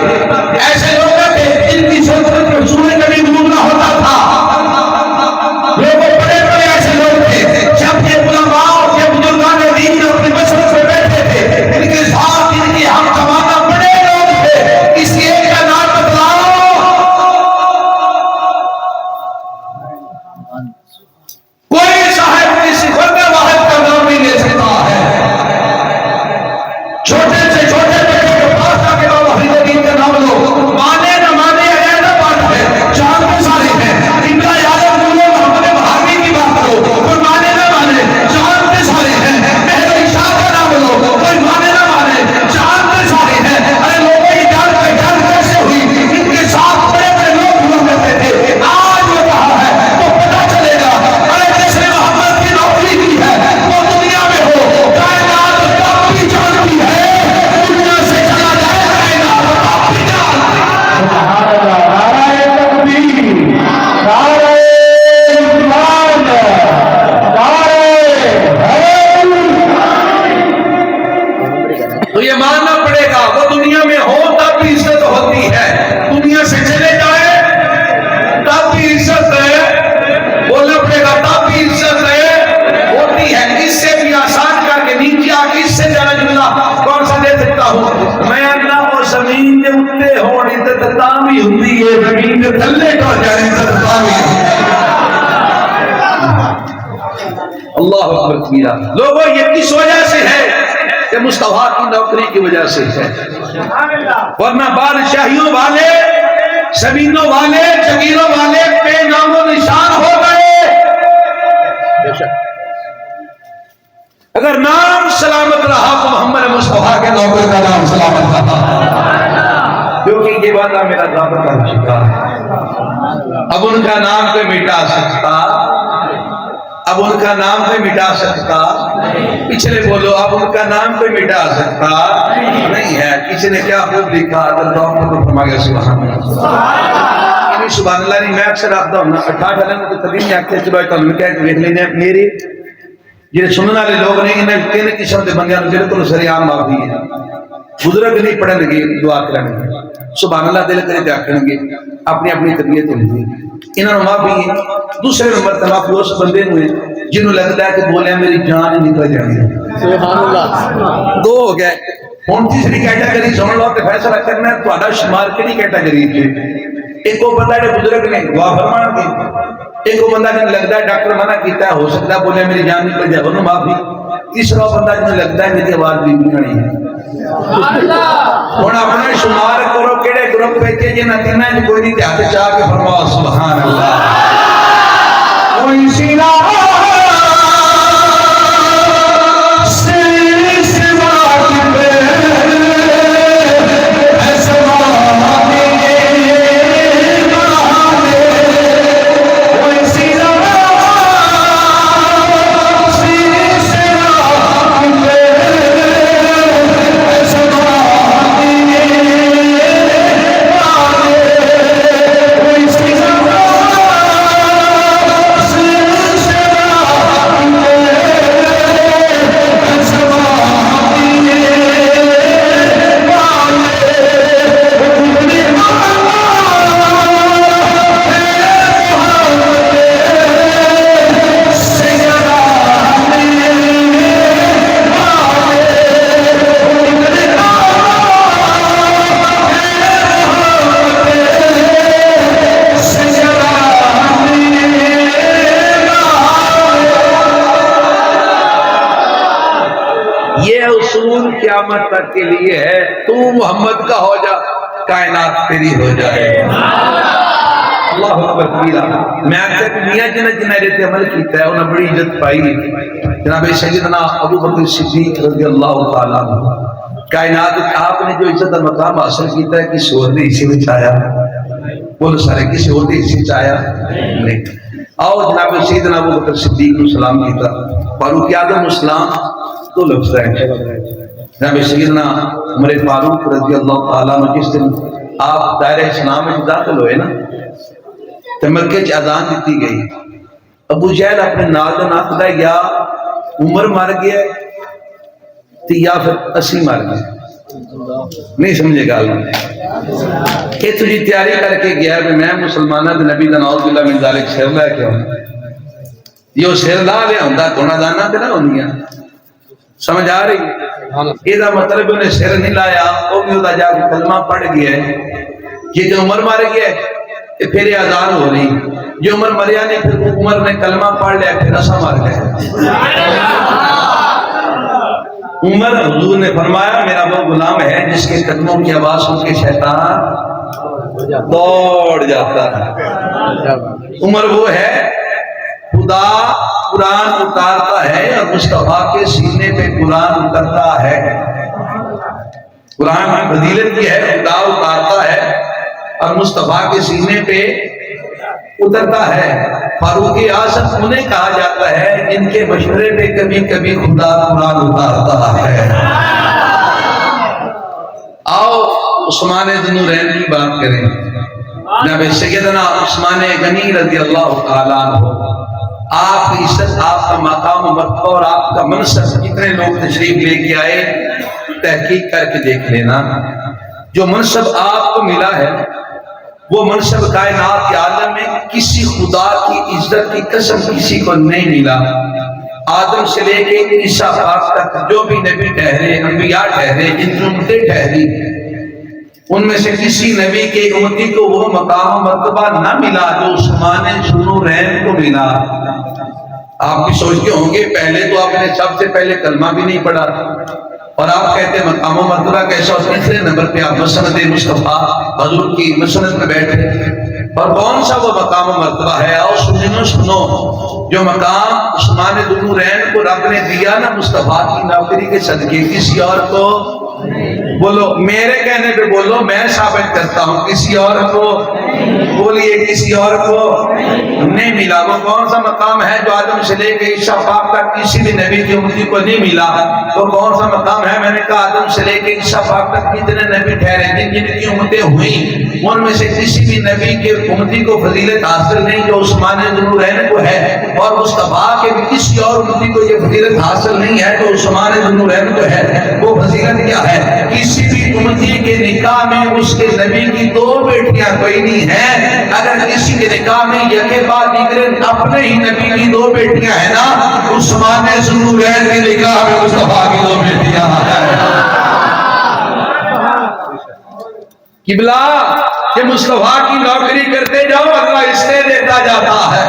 ایسے لوگ نہ تھے جن کی سلطنت میں سورج کبھی غروب نہ ہوتا تھا؟ زمین کے اتے ہون عزت تاں بھی ہوندی ہے، زمین کے تھلے ٹر جائے عزت تاں بھی ہوندی ہے۔ اللہ اکبر کبیرہ۔ لوگوں یہ کس وجہ سے ہے کہ مصطفیٰ کی نوکری کی وجہ سے ہے، ورنہ بادشاہیوں والے، زمینوں والے، جگیروں والے بے نام و نشان ہو گئے۔ اگر نام سلامت رہا تو محمد مصطفیٰ کے نوکر کا نام سلامت رہا، کیونکہ یہ وعدہ میرا رب کر چکا ہے۔ اب ان کا نام کوئی مٹا سکتا، اب ان کا نام کوئی مٹا سکتا، پچھلے بولو اب ان کا نام کوئی مٹا سکتا نہیں ہے۔ کسی نے کیا خوب لکھا، حضرت عمر کو فرما گیا سبحان اللہ، یعنی سبحان اللہ نہیں میں اکثر آتا ہوں نا 68 عالم کو قدیم میں آکھتے چلو ایک ان کہہ کے دیکھ لینے میرے جنہیں سننے والے لوگ نہیں انہیں تین قسم کے بندیاں جنہیں کو سری عام معافی ہے، بزرگ نہیں پڑھیں گے دعا کریں گے سبحان اللہ دل کرے تے آکھیں گے اپنی اپنی طبیعت ہوندی انہاں نوں معافی ہے۔ دوسرے نمبر تے معافی اس بندے نوں ہے جنہوں لگتا ہے کہ بولے میری جان ہی نکل جانی ہے، سبحان اللہ۔ دو ہو گئے، ہن تیسری کیٹیگری سن لو تے فیصلہ کرنا ہے تہاڈا شمار کیڑی کیٹیگری وچ۔ ایک وہ بندہ جو بزرگ نے دعا فرمان گے، ایک وہ بندہ جنہیں لگتا ہے ڈاکٹر منع کیتا ہے ہو سکتا ہے بولے میری جان نکل جائے انہوں معافی۔ تیسرا بندہ جنہیں لگتا ہے میری آواز بھی نہیں ہے، ہن اپنا شمار کرو کیڑے گروپ وچ جنہاں تیناں وچ کوئی نہیں ہاتھ چاہ کے فرماؤ سبحان اللہ۔ کوئی سینا قیامت تک کے لیے ہے، تو محمد کا ہو جا کائنات تیری ہو جائے۔ اللہ اکبر کبیرہ۔ میں آتا کہ میاں جنہیں رہتے عمل کیتا ہے انہیں بڑی عزت پائی ہے۔ جناب سیدنا ابو بکر صدیق رضی اللہ تعالیٰ عنہ کائنات آپ نے جو عزت اور مقام حاصل کیتا ہے کسی اور نے اسی میں چاہیا، بولو سارے کسی اور نے اسی چاہیا نہیں۔ آؤ جناب سیدنا ابو بکر صدیق کو سلام کیتا، فاروق اعظم اسلام تو لفظ ہے۔ جناب سیدنا عمر فاروق رضی اللہ تعالیٰ عنہ جس دن آپ دائرہ اسلام میں داخل ہوئے نا تو مکے چ اذان دیتی گئی، ابو جہل اپنے نال دے نال کہتا یا عمر مر گیا تو یا پھر اسی مر گئے، نہیں سمجھے گا کہ تجھے تیاری کر کے گیا کہ میں مسلمانہ دے نبی دا نعوذ باللہ من ذالک سر لے کے ہوں، یہ سر لا لیا ہوں دھونا دانا تے نہ ہوندیاں، سمجھ آ رہی؟ یہ مطلب انہیں سر نہیں لایا وہ بھی ہوتا جا کے کلمہ پڑھ گیا ہے، یہ جو عمر مار گیا ہے پھر یہ اذان ہو رہی، جو عمر مریا نہیں پھر عمر نے کلمہ پڑھ لیا پھر اسا مار گئے۔ عمر حضور نے فرمایا میرا وہ غلام ہے جس کے قدموں کی آواز سن کے شیطان دوڑ جاتا ہے۔ عمر وہ ہے خدا قرآن اتارتا ہے اور مصطفیٰ کے سینے پہ قرآن اترتا ہے، قرآن میں فضیلت کی ہے، خدا اتارتا ہے اور مصطفیٰ کے سینے پہ اترتا ہے۔ فاروق اعظم انہیں کہا جاتا ہے جن کے مشورے پہ کبھی کبھی خدا قرآن اتارتا ہے۔ آؤ عثمان ذوالنورین کی بات کریں۔ جناب سیدنا عثمان غنی رضی اللہ تعالیٰ عنہ، آپ کی عزت، آپ کا مقام و مرتبہ اور آپ کا منصب کتنے لوگ تشریف لے کے آئے تحقیق کر کے دیکھ لینا۔ جو منصب آپ کو ملا ہے وہ منصب کائنات کے عالم میں کسی خدا کی عزت کی قسم کسی کو نہیں ملا۔ آدم سے لے کے عیسیٰ پاک تک جو بھی نبی ٹھہرے، انبیاء ٹھہرے، جن امتیں ٹھہری، ان میں سے کسی نبی کے امتی کو وہ مقام و مرتبہ نہ ملا جو عثمان ذوالنورین کو ملا۔ آپ بھی سوچتے ہوں گے پہلے تو آپ نے سب سے پہلے کلمہ بھی نہیں پڑھا اور آپ کہتے ہیں مقام و مرتبہ کیسا؟ اور تیسرے نمبر پہ آپ مسند مصطفیٰ حضور کی مسند میں بیٹھے، اور کون سا وہ مقام و مرتبہ ہے؟ آؤ سنو جو مقام عثمان ذوالنورین کو رب نے دیا نا مصطفیٰ کی نوکری کے صدقے، کسی اور کو بولو، میرے کہنے پہ بولو، میں ثابت کرتا ہوں کسی اور کو، بولیے کسی اور کو نہیں ملا۔ وہ کون سا مقام ہے جو آدم سے لے کے عیسیٰ پاک تک کسی بھی نبی کی امتی کو نہیں ملا؟ وہ کون سا مقام ہے؟ میں نے کہا آدم سے لے کے عیسیٰ پاک تک کتنے نبی ٹھہرے جن کی امتیں ہوئیں، ان میں سے کسی بھی نبی کے امتی کو فضیلت حاصل نہیں جو عثمان ذوالنورین کو ہے، اور مصطفیٰ کے بھی کسی اور امتی کو یہ فضیلت حاصل نہیں ہے جو عثمان ذوالنورین کو ہے۔ وہ فضیلت کیا ہے؟ کسی بھی امتی کے نکاح میں اس کے نبی کی دو بیٹیاں کوئی نہیں ہیں، اگر کسی کے نکاح میں یکے بعد دیگرے اپنے ہی نبی کی دو بیٹیاں ہیں نا، عثمان ذوالنورین کے نکاح میں مصطفیٰ کی دو بیٹیاں ہیں۔ قبلہ کہ مصطفیٰ کی نوکری کرتے جاؤ اللہ رشتے دیتا جاتا ہے،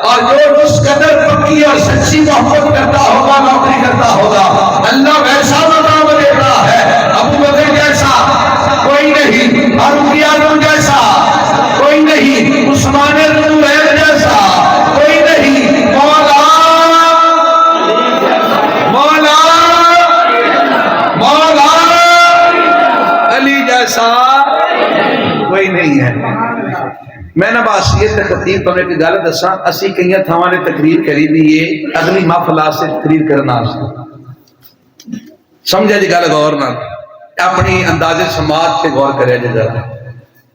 اور جو اس قدر پکی اور سچی محبت کرتا ہوگا نوکری کرتا ہوگا اللہ ویسا مقام دیتا ہے۔ ابو بکر جیسا کوئی نہیں، فاروق اعظم جیسا کوئی نہیں، عثمان ذوالنورین جیسا کوئی نہیں، مولا علی جیسا کوئی نہیں ہے۔ میں نہ باسیت خطیب تمہیں ایک گل دساں، اسی کئی تھاواں نے تقریر کری دی ہے اگلی محفل سے تقریر کرنا سمجھا جی گل غور نہ اپنی اندازے سماعت سے غور کرے جی ذرا۔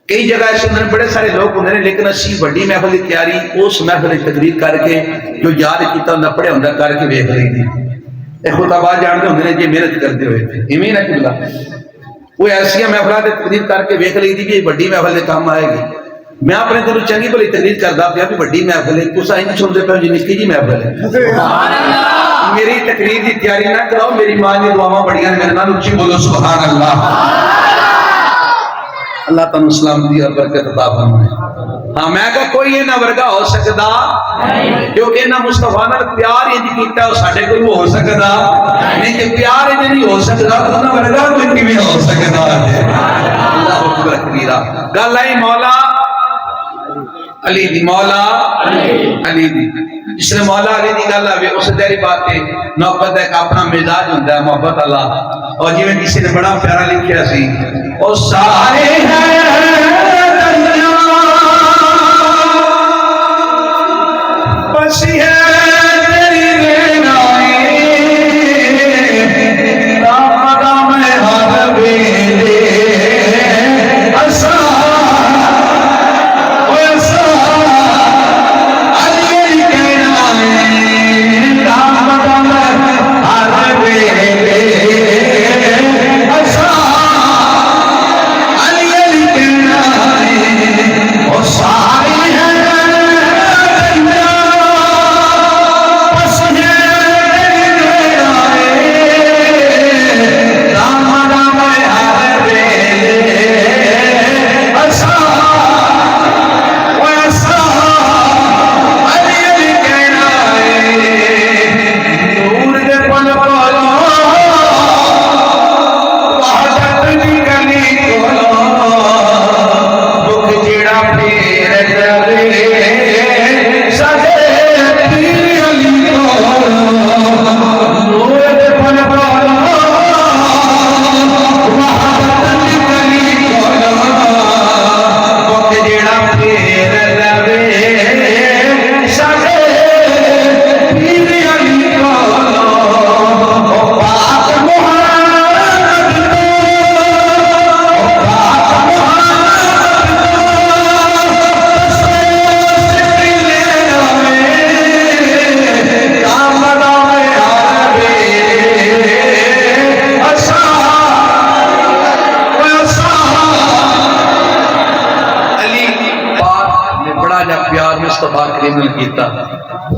کئی جگہ ایسے ہوندے بڑے سارے لوگ ہوندے لیکن اسی بڑی محفل کی تیاری اس محفل کی تقریر کر کے جو یاد کیتا ہوندا پڑھیا ہوندا کر کے ویکھ لئی دی۔ اے خطبہ جانتے ہوندے جی محنت کرتے ہوئے تھے ایویں نہ قبلہ وہ ایسی محفلات تے تقریر کر کے ویکھ لئی دی کہ بڑی محفل دے کام آئے گی۔ میں اپنے دل چنگی بھلی تقریر کردا پیا بھی بڑی محفل ہے، تسا نہیں سنتے پے جی نکی جی محفل ہے۔ سبحان اللہ۔ میری تقریر دی تیاری نہ کراؤ، میری ماں دی دعاواں بڑیاں میرے نال اچھی بولو سبحان اللہ۔ اللہ تعالی سلامتی اور برکت عطا فرمائے۔ ہاں میں کہا کوئی نہ ورگا ہو سکدا کیونکہ نہ مصطفیٰ نال پیار انج کیتا ساڈے کوئی ہو سکدا نہیں، کہ پیار انج نہیں ہو سکدا تو نہ ورگا کوئی کیویں ہو سکدا ہے۔ اللہ اکبر کبیرہ۔ گل آئی مولا علی دی، مولا علی دی، جس نے مولا علی دی گل آوے اس دہری بات ہے محبت ایک اپنا مزاج ہوندا ہے محبت اللہ، اور جویں کسی نے بڑا پیارا لکھیا سی او سارے ہیں دریا بسی ہے تیری رینائیں رام میں ہر ویلے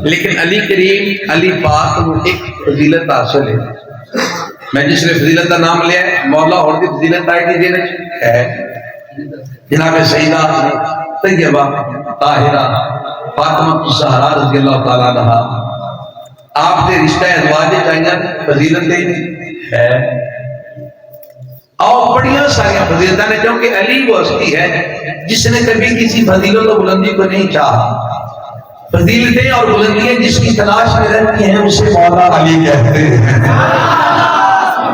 لیکن علی کریم علی پاک کو ایک فضیلت حاصل ہے۔ میں جس نے فضیلت کا نام لیا ہے مولا اور دی فضیلت آئی دی دینے ہے جناب سیدہ طیبہ طاہرہ فاطمہ الزہرا رضی اللہ تعالیٰ عنہا آپ نے رشتہ ازواج چاہیے فضیلت ہے اور بڑیاں ساری فضیلتیں ہیں کیونکہ علی وہ ہستی ہے جس نے کبھی کسی فضیلت و بلندی کو نہیں چاہا فضیلتیں اور بلندیاں جس کی تلاش میں رہتی ہیں اسے مولا علی کہتے ہیں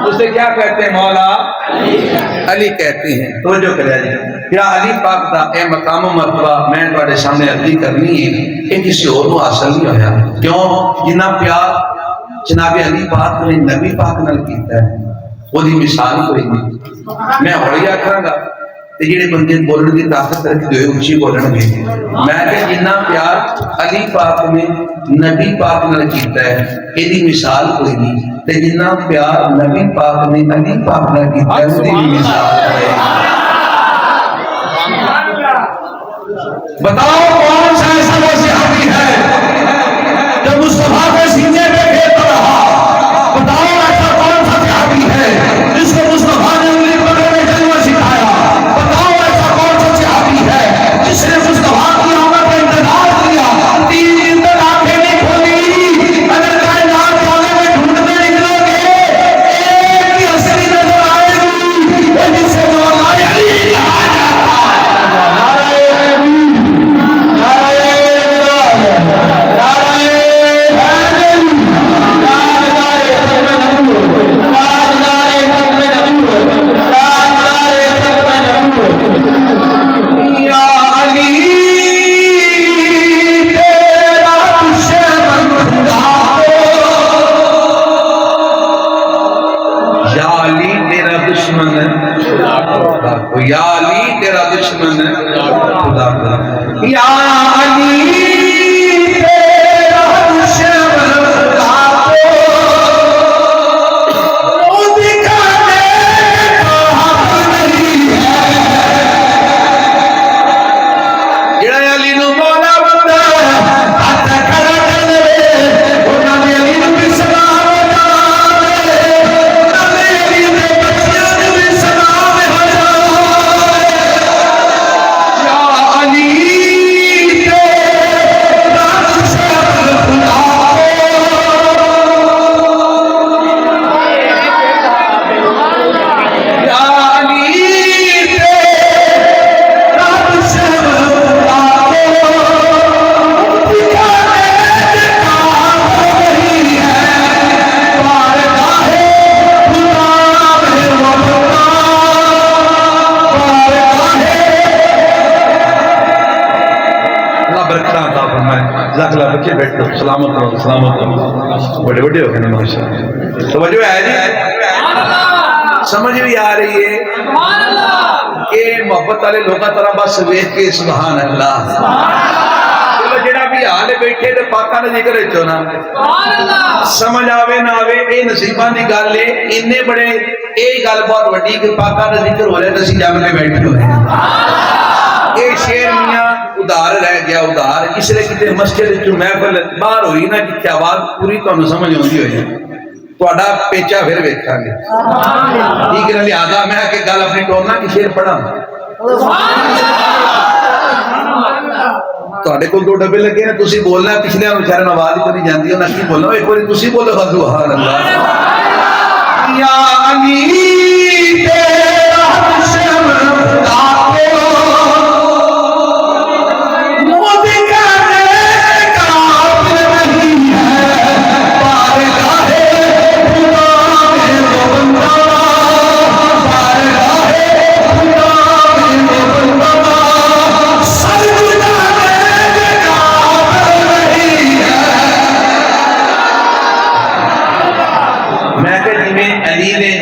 اسے کیا کہتے ہیں مولا علی کہتے ہیں توجہ کرے جی کیا علی پاک دا اے مقام و مرتبہ میں تواڈے سامنے عرضی کرنی ہے کہ کسی اور کو حاصل نہیں ہویا کیوں جنہ پیار جناب علی پاک نے نبی پاک نال کیتا ہے وہ دی مثال کوئی نہیں میں ہولی آکھاں گا تے جڑے بندے بولن دی طاقت رکھدے ہوئے اونچی بولن گے میں کہ جنہ پیار علی پاک نے نبی پاک نال کیتا ہے اے دی مثال کوئی نہیں تے جنہ پیار نبی پاک نے علی پاک نال کیتا ہے دی مثال ہے بتاؤ کون سا ایسا وہ صحابی ہے جو مصطفیٰ کے سینے پہ کھیلتا رہا بتاؤ ایسا کون سا صحابی ہے جس کو مصطفیٰ نے انگلی پکڑ میں کلمہ سکھایا بتاؤ ایسا کون سا صحابی ہے جس نے مصطفیٰ کی آمد کا انتظار کیا 3 دن تک آنکھیں نہیں کھولی اگر کائنات والے میں ڈھونڈنے نکلو گے ایک ہی اصلی نظر آئے گی وہ جس سے مولا علی کہا جاتا یا علی تیرا دشمن خدا کا یا علی تیرا دشمن خدا کو وہ دکھانے کا حق نہیں ہے جڑا علی نو مولا بندا ہاتھ کھڑا کر دے انہاں نے علی نو بھی سلام بچے بیٹھو سلامت رہو سلامت رہو بڑے بڑے ہو گئے ماشاءاللہ توجہ ہے جی سمجھ بھی آ رہی ہے کہ محبت والے لوگوں طرح بس ویکھ کے سبحان اللہ چلو جڑا بھی حال بیٹھے تے پاکاں دا ذکر وچوں نا سمجھ آوے نہ آوے اے نصیباں دی گل ہے اننے بڑے اے گل بہت وڈی کہ پاکاں دا ذکر ہو رہا تے اسی جم کے بیٹھے ہوئے اے شیر میاں ادھار رہ گیا ادھار اس لیے کتے مسجد جو محفل باہر ہوئی نا کہ آواز پوری تمہیں سمجھ آتی ہوئی تھوڑا پیچا پھر ویکھاں گے ٹھیک ہے لہٰذا میں کہ گل اپنی ٹورنا کی شیر پڑھا تھوڑے کو 2 ڈبے لگے نا تسی بولنا پچھلے بیچارے آواز ہی تو نہیں جاندی انہاں کی بولنا ایک بار تسی بولو سبحان اللہ یا علی تیرا دشمن خدا کو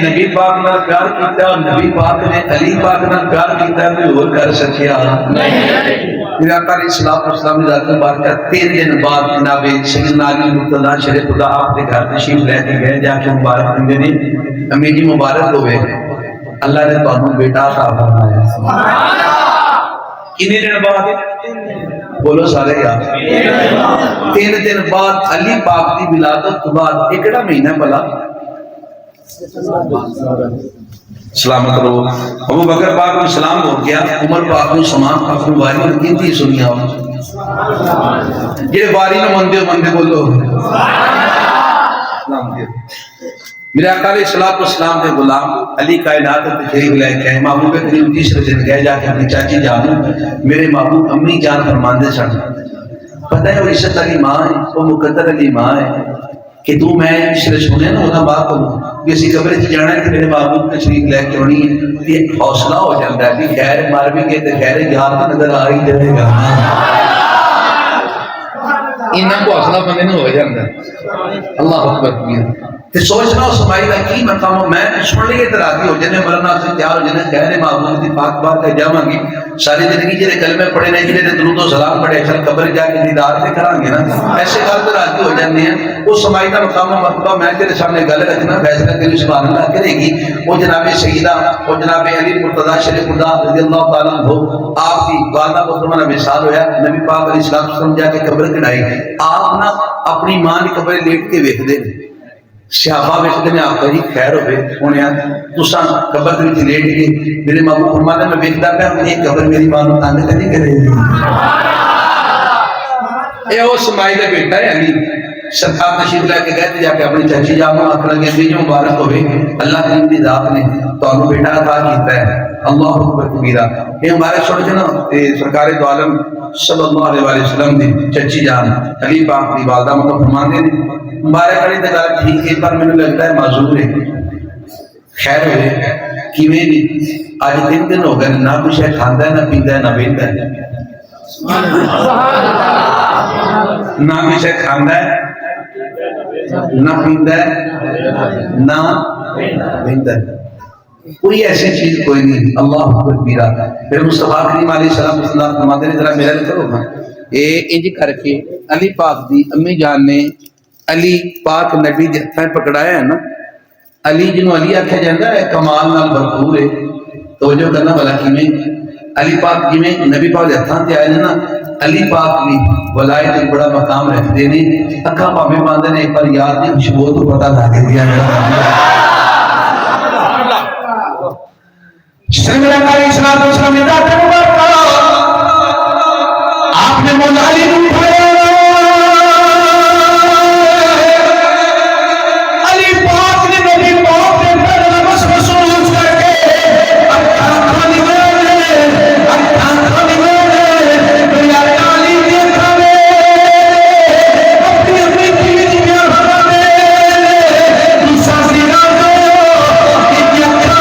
نبی پاک نال پیار کیتا اور نبی پاک نے علی پاک نال پیار کیتا ہے کوئی اور کر سکیا نہیں آقا علیہ الصلوۃ والسلام ذات مبارکہ 3 دن بعد جناب سیدنا علی مرتضی شریف خدا آپ کے گھر تشریف لے کے گئے جا کے مبارک دے نے امی جی مبارک ہوئے اللہ نے تانوں بیٹا عطا فرمایا سبحان اللہ کتنے دن بعد بولو سارے یار 3 دن بعد علی پاک دی ولادت کے بعد ایکڑا مہینہ بلا سلامت رہو. ابو بکر پاک کو سلام ہو گیا. عمر پاک کو سمان پاک کو واری نے کینتی سنیا ہو جڑے واری نہ مندے مندے بولو سلام دے. میرے آقا علیہ الصلوۃ والسلام دے غلام علی کائنات تے تشریف لے کے محبوب کریم تیسرے دن گئے جا کے اپنی چاچی جان میرے محبوب امی جان فرماندے سن پتہ ہے وہ عزت علی ماں ہے وہ مقدر علی ماں ہے کہ تو میں اسے سنے نا وہ بات کروں کسی قبر سے جانا ہے کہ میرے محبوب تشریف لے کے ہونی ہے یہ حوصلہ ہو جاتا ہے کہ خیر مار بھی کے خیر یار تو نظر آ ہی جائے گا. انہاں کو حوصلہ بندے نے ہو جاتا ہے. اللہ اکبر کبیر. تے سوچنا اسماعیل کا کی مقام ہو میں سن لیے تراضی ہو جنے مرنا سے تیار ہو جنے خیر محبوب دی پاک بات کہہ جاواں گی ساری زندگی جڑے کلمے پڑھے نے جڑے درود و سلام پڑھے چل قبر جا کے دیدار تے کران گے نا ایسے گل تے راضی ہو جاندے ہیں. وہ اسماعیل کا مقام و مرتبہ میں تیرے سامنے گل رکھنا فیصلہ تیری سبحان اللہ کرے گی. وہ جناب سیدہ وہ جناب علی مرتضی شریف خدا رضی اللہ تعالی عنہ آپ کی والدہ محترمہ کا وصال ہویا نبی پاک علیہ السلام جا کے قبر کڑائی آپ نا اپنی ماں دی قبر لیٹ کے ویکھدے صحابہ ویکھدے نے آپ جی خیر ہوے ہونے تساں قبر دے وچ لیٹ کے میرے محبوب فرماتے میں ویکھدا پیا یہ قبر میری ماں نوں تنگ تے نہیں کرے گی. اے او اسماعیل دا بیٹا ہے علی سرکار تشریف لے کے گئے کے اپنی چاچی جان نوں آکھن لگے بھی جو مبارک ہوے اللہ کریم دی ذات نے تانوں بیٹا عطا کیتا ہے. اللہ اکبر کبیرہ. یہ ہمارے چھوڑ جنا سرکار دو عالم صلی اللہ علیہ وسلم دی چچی جان علی پاک دی والدہ مطلب فرماندے نے مبارک علی تے گل ٹھیک ہے پر مینوں لگتا ہے معذور ہے. خیر ہوئے کیویں نہیں اج 3 دن ہو گئے نہ کچھ کھاندا ہے نہ پیندا ہے نہ ویندا ہے نہ کچھ کھاندا ہے نہ پیندا ہے نہ ویندا ہے. کوئی ایسی چیز کوئی نہیں. اللہ اکبر کبیرہ. پھر مصطفیٰ کریم علیہ السلام فرماتے ہیں ذرا میرا کرو نا اے انج کر کے علی پاک دی امی جان نے علی پاک نبی دے ہتھاں پکڑایا ہے نا علی جنوں علی آکھیا جاندا ہے کمال نال بھرپور ہے توجہ کرنا والا کیویں علی پاک جویں نبی پاک دے ہتھاں تے آئے نا علی پاک بھی ولایت ایک بڑا مقام رکھتے نے اکھاں پاویں باندھے نے پر یاد دی خوشبو تو پتہ لگ گیا سرور علیہ السلام نے ذات مبارکہ آپ نے مولا علی کو اٹھایا علی پاک نے نبی پاک نے پر نماز رسول کر کے اکھاں کھانی میں میرا علی دیکھا میں اپنی اپنی بیوی کی ہوا میں دوسرا سینا دو کہ اکھاں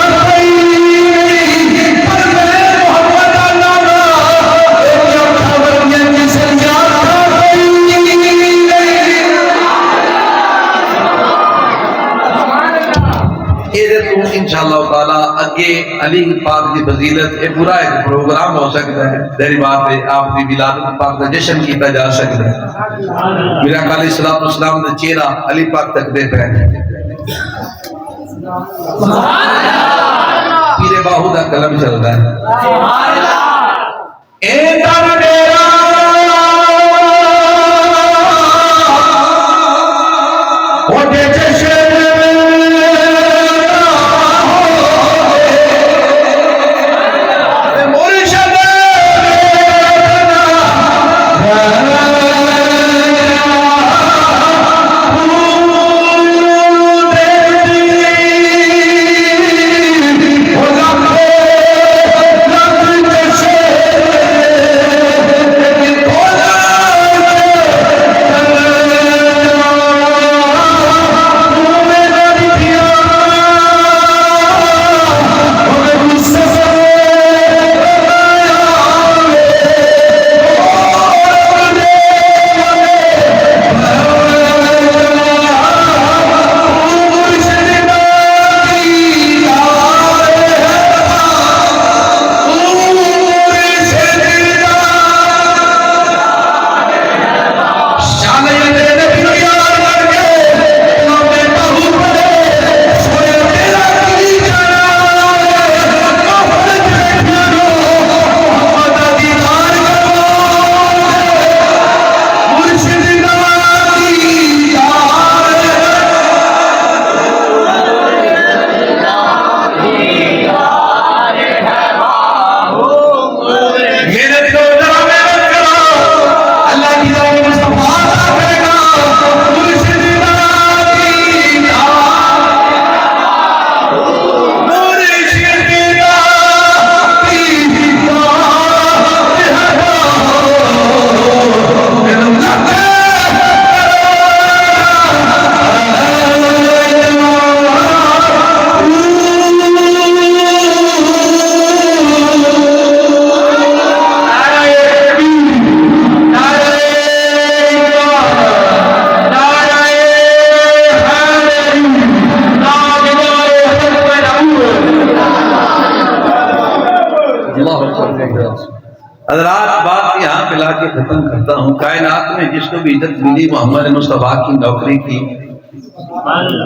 انشاءاللہ تعالی اگے علی پاک دی فضیلت اے پورا ایک پروگرام ہو سکتا ہے دہری بات ہے آپ دی ولادت پاک دا جشن کیتا جا سکتا ہے. میرا آقا علیہ الصلوۃ والسلام دا چہرہ علی پاک تک دے پہ پیر باہو دا قلم چلتا ہے اے در ڈیرا او دے جشن حضرات بات یہاں پہ لا کے ختم کرتا ہوں. کائنات میں جس کو بھی عزت ملی محمد مصطفیٰ کی نوکری کی.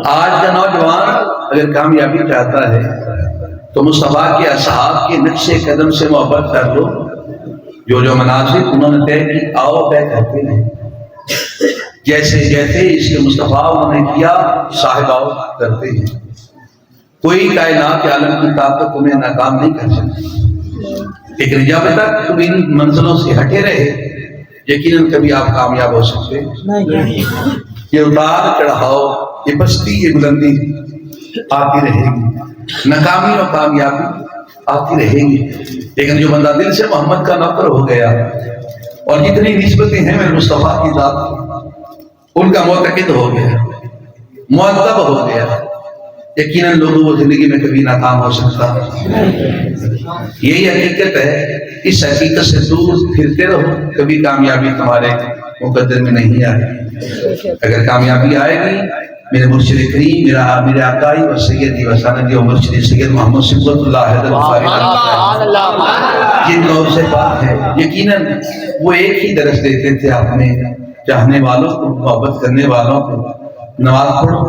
آج کا نوجوان اگر کامیابی چاہتا ہے تو مصطفیٰ کے اصحاب کے نقش قدم سے محبت کر لو. جو مناسب انہوں نے طے کی آؤ طے کرتے ہیں. جیسے جیسے اس کے مصطفیٰ انہوں نے کیا صاحب آؤ کرتے ہیں. کوئی کائنات عالم کی طاقت انہیں ناکام نہیں کر سکتی. لیکن جب تک تم ان منزلوں سے ہٹے رہے یقیناً کبھی آپ کامیاب ہو سکتے. یہ اتار چڑھاؤ، یہ پستی، یہ بلندی آتی رہے گی، ناکامی اور کامیابی آتی رہے گی. لیکن جو بندہ دل سے محمد کا نوکر ہو گیا اور جتنی نسبتیں ہیں میرے مصطفیٰ کی ذات ان کا معتقد ہو گیا، معذب ہو گیا، یقیناً لوگوں کو زندگی میں کبھی ناکام ہو سکتا. یہی حقیقت ہے. اس حقیقت سے دور پھرتے رہو، کبھی کامیابی تمہارے مقدر میں نہیں آئے. اگر کامیابی آئے گی میرے مرشد کریم میرے آقائی و سیدی و سندی و مرشد سید محمد صبغت اللہ حیدر بخاری جن دور سے بات ہے. یقیناً وہ ایک ہی درس دیتے تھے اپنے چاہنے والوں کو، محبت کرنے والوں کو. نماز پڑھو،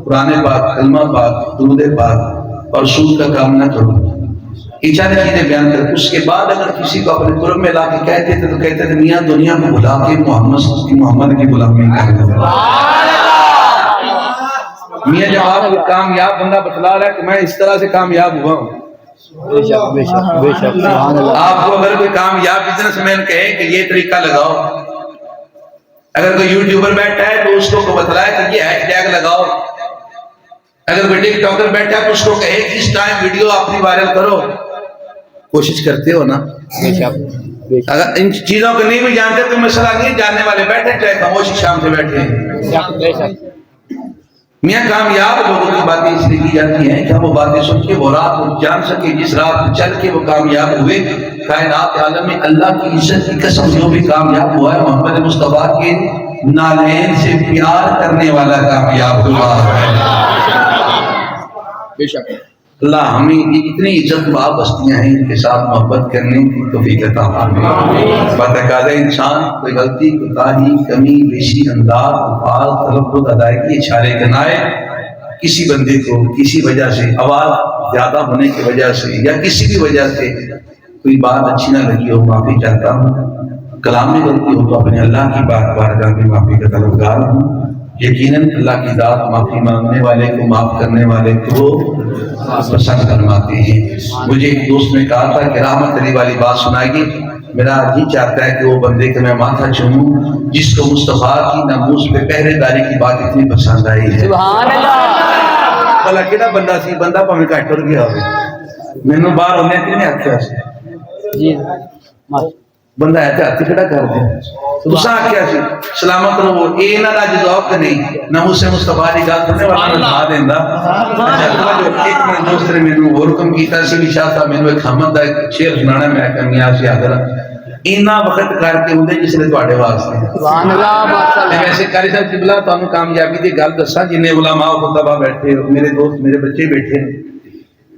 قرآن پاک، کلمہ پاک، درود پاک اور سود کا کام نہ کرو. یہ چند چیزیں بیان کر اس کے بعد اگر کسی کو اپنے قرب میں لا کے کہتے تھے تو کہتے تھے میاں دنیا کو بھلا کے محمد کی غلامی کرنا. میاں جب آپ کو کامیاب بندہ بتلا رہا ہے کہ میں اس طرح سے کامیاب ہوا ہوں. آپ کو اگر کوئی کامیاب بزنس مین کہے کہ یہ طریقہ لگاؤ، اگر کوئی یوٹیوبر بیٹھا ہے تو اس کو بتلائے کہ یہ ہیش ٹیگ لگاؤ، اگر کوئی ٹک ٹاکر بیٹھا ہے تو اس کو کہے کہ اس ٹائم ویڈیو اپنی وائرل کرو. کوشش کرتے ہو نا. اگر ان چیزوں کو نہیں بھی جانتے تو مسئلہ نہیں. جاننے والے بیٹھے چاہے خاموشی شام سے بیٹھے ہیں. میاں کامیاب لوگوں کی باتیں اس لیے کی جاتی ہیں کہ وہ باتیں سن کے وہ رات کو جان سکے جس رات چل کے وہ کامیاب ہوئے. کائنات عالم میں اللہ کی عزت کی قسم جو بھی کامیاب ہوا ہے محمد مصطفیٰ کے نالین سے پیار کرنے والا کامیاب ہوا ہے. اللہ ہمیں یہ اتنی عزت باب ہستیاں ہیں ان کے ساتھ محبت کرنے کی توفیق عطا فرمائے. بتقاضا انسان کوئی غلطی، کوتاہی، کمی بیشی، انداز، الفاظ، تلفظ، ادائیگی، اشارے کنائے کسی بندے کو کسی وجہ سے آواز زیادہ ہونے کی وجہ سے یا کسی بھی وجہ سے کوئی بات اچھی نہ لگی ہو معافی چاہتا ہوں. کلام میں غلطی ہو تو اپنے اللہ کی بارگاہ میں معافی کا طلبگار ہوں. یقیناً اللہ کی ذات معافی مانگنے والے کو معاف کرنے والے کو پسند فرماتے ہیں. مجھے ایک دوست نے کہا تھا کہ رحمت علی والی بات سنائیے. میرا جی چاہتا ہے کہ وہ بندے کا میں ماتھا چوموں جس کو مصطفیٰ کی ناموس پہ پہرے داری کی بات اتنی پسند آئی ہے. سبحان اللہ. بھلا کیڑا بندہ سی بندہ پاویں گھٹ ٹر گیا ہوئے مینوں باہر ہونے کنے آکھیا سی جی بندہ ہے تے ہاتھ کھڑا کر دے. تساں آکھیا سی سلامت رہو. اے نہ دا جذوق نہیں ناموس مصطفیٰ دی گل کرنے والا بتا دیندا. اچھا جو ایک میرے دوست نے مینوں اور حکم کیتا سی بھی شاہ صاحب مینوں ایک حمد دا ایک شعر سنانا. میں کہیا سی حضرت اینا وقت کر کے ہوندے جس نے تواڈے واسطے. سبحان اللہ ماشاءاللہ. ویسے قاری صاحب قبلہ تانوں کامیابی دی گل دساں جنے علماء و خطبہ بیٹھے میرے دوست میرے بچے بیٹھے.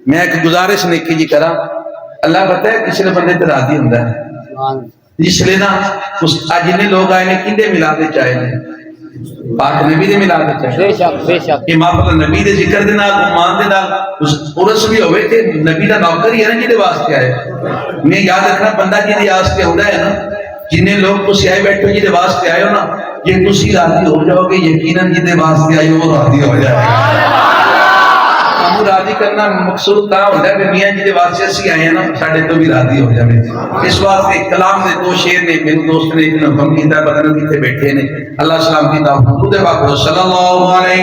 میں ایک گزارش نیکی جی کراں. اللہ پتہ ہے کسی نے بندے تے راضی ہوندا ہے جس لیے نا جن لوگ آئے نے کندے ملادے چاہے نے پاک نبی دے ملادے چاہے. بے شک بے شک. یہ محفل نبی دے ذکر دے نال ایمان دے نال عرس بھی ہوئے تے نبی دا نوکر ہی ہے نا جدے واسطے آئے. میں یاد رکھنا بندہ جدے واسطے ہوندا ہے نا جن لوگ تسی آئے بیٹھے جدے واسطے آئے ہو نا یہ تسی راضی ہو جاؤ گے یقیناً جدے واسطے آئے وہ راضی ہو جائے گا. راضی کرنا مقصود کا ہوتا ہے کہ میاں جی دے واسطے اسی آئے ہیں نا ساڈے تو بھی راضی ہو جائے. اس واسطے کلام دے دو شعر نے میرے دوست نے ایک نے حکم کیتا ہے پتہ نہیں کتنے بیٹھے نے. اللہ سلام کی دعوت درود پاک صلی اللہ علیہ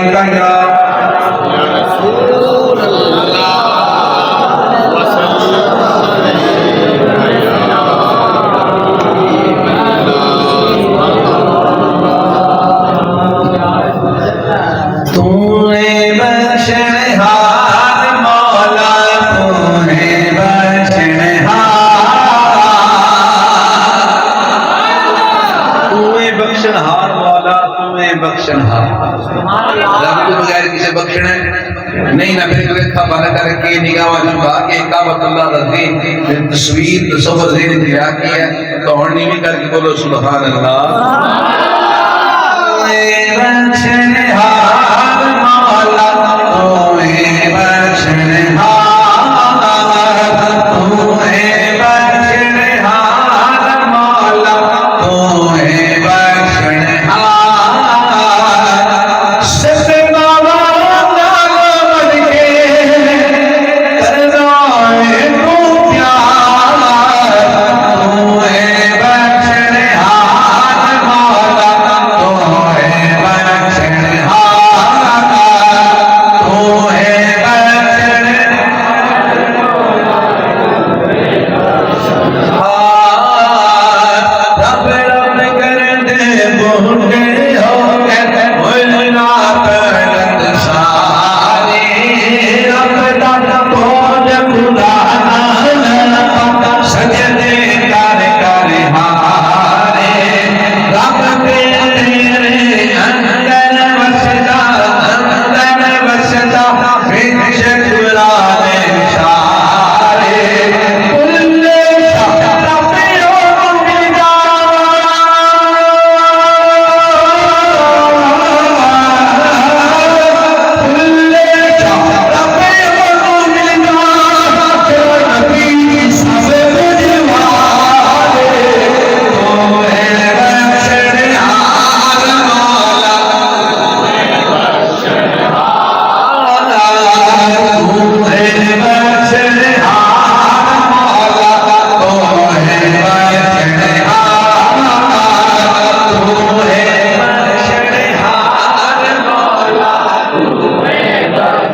بخشن ہار رب تو بغیر کسی بخشنا نہیں نہ پھر رکھا کر کے نگاہ جھکا کے کعبۃ اللہ رضی تصویر تصور ذہن دیا کی ہے تو ہونی بھی کر کے بولو سبحان اللہ بچنہار مولا تو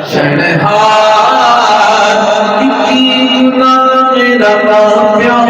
شنہار کی نام میرا پیار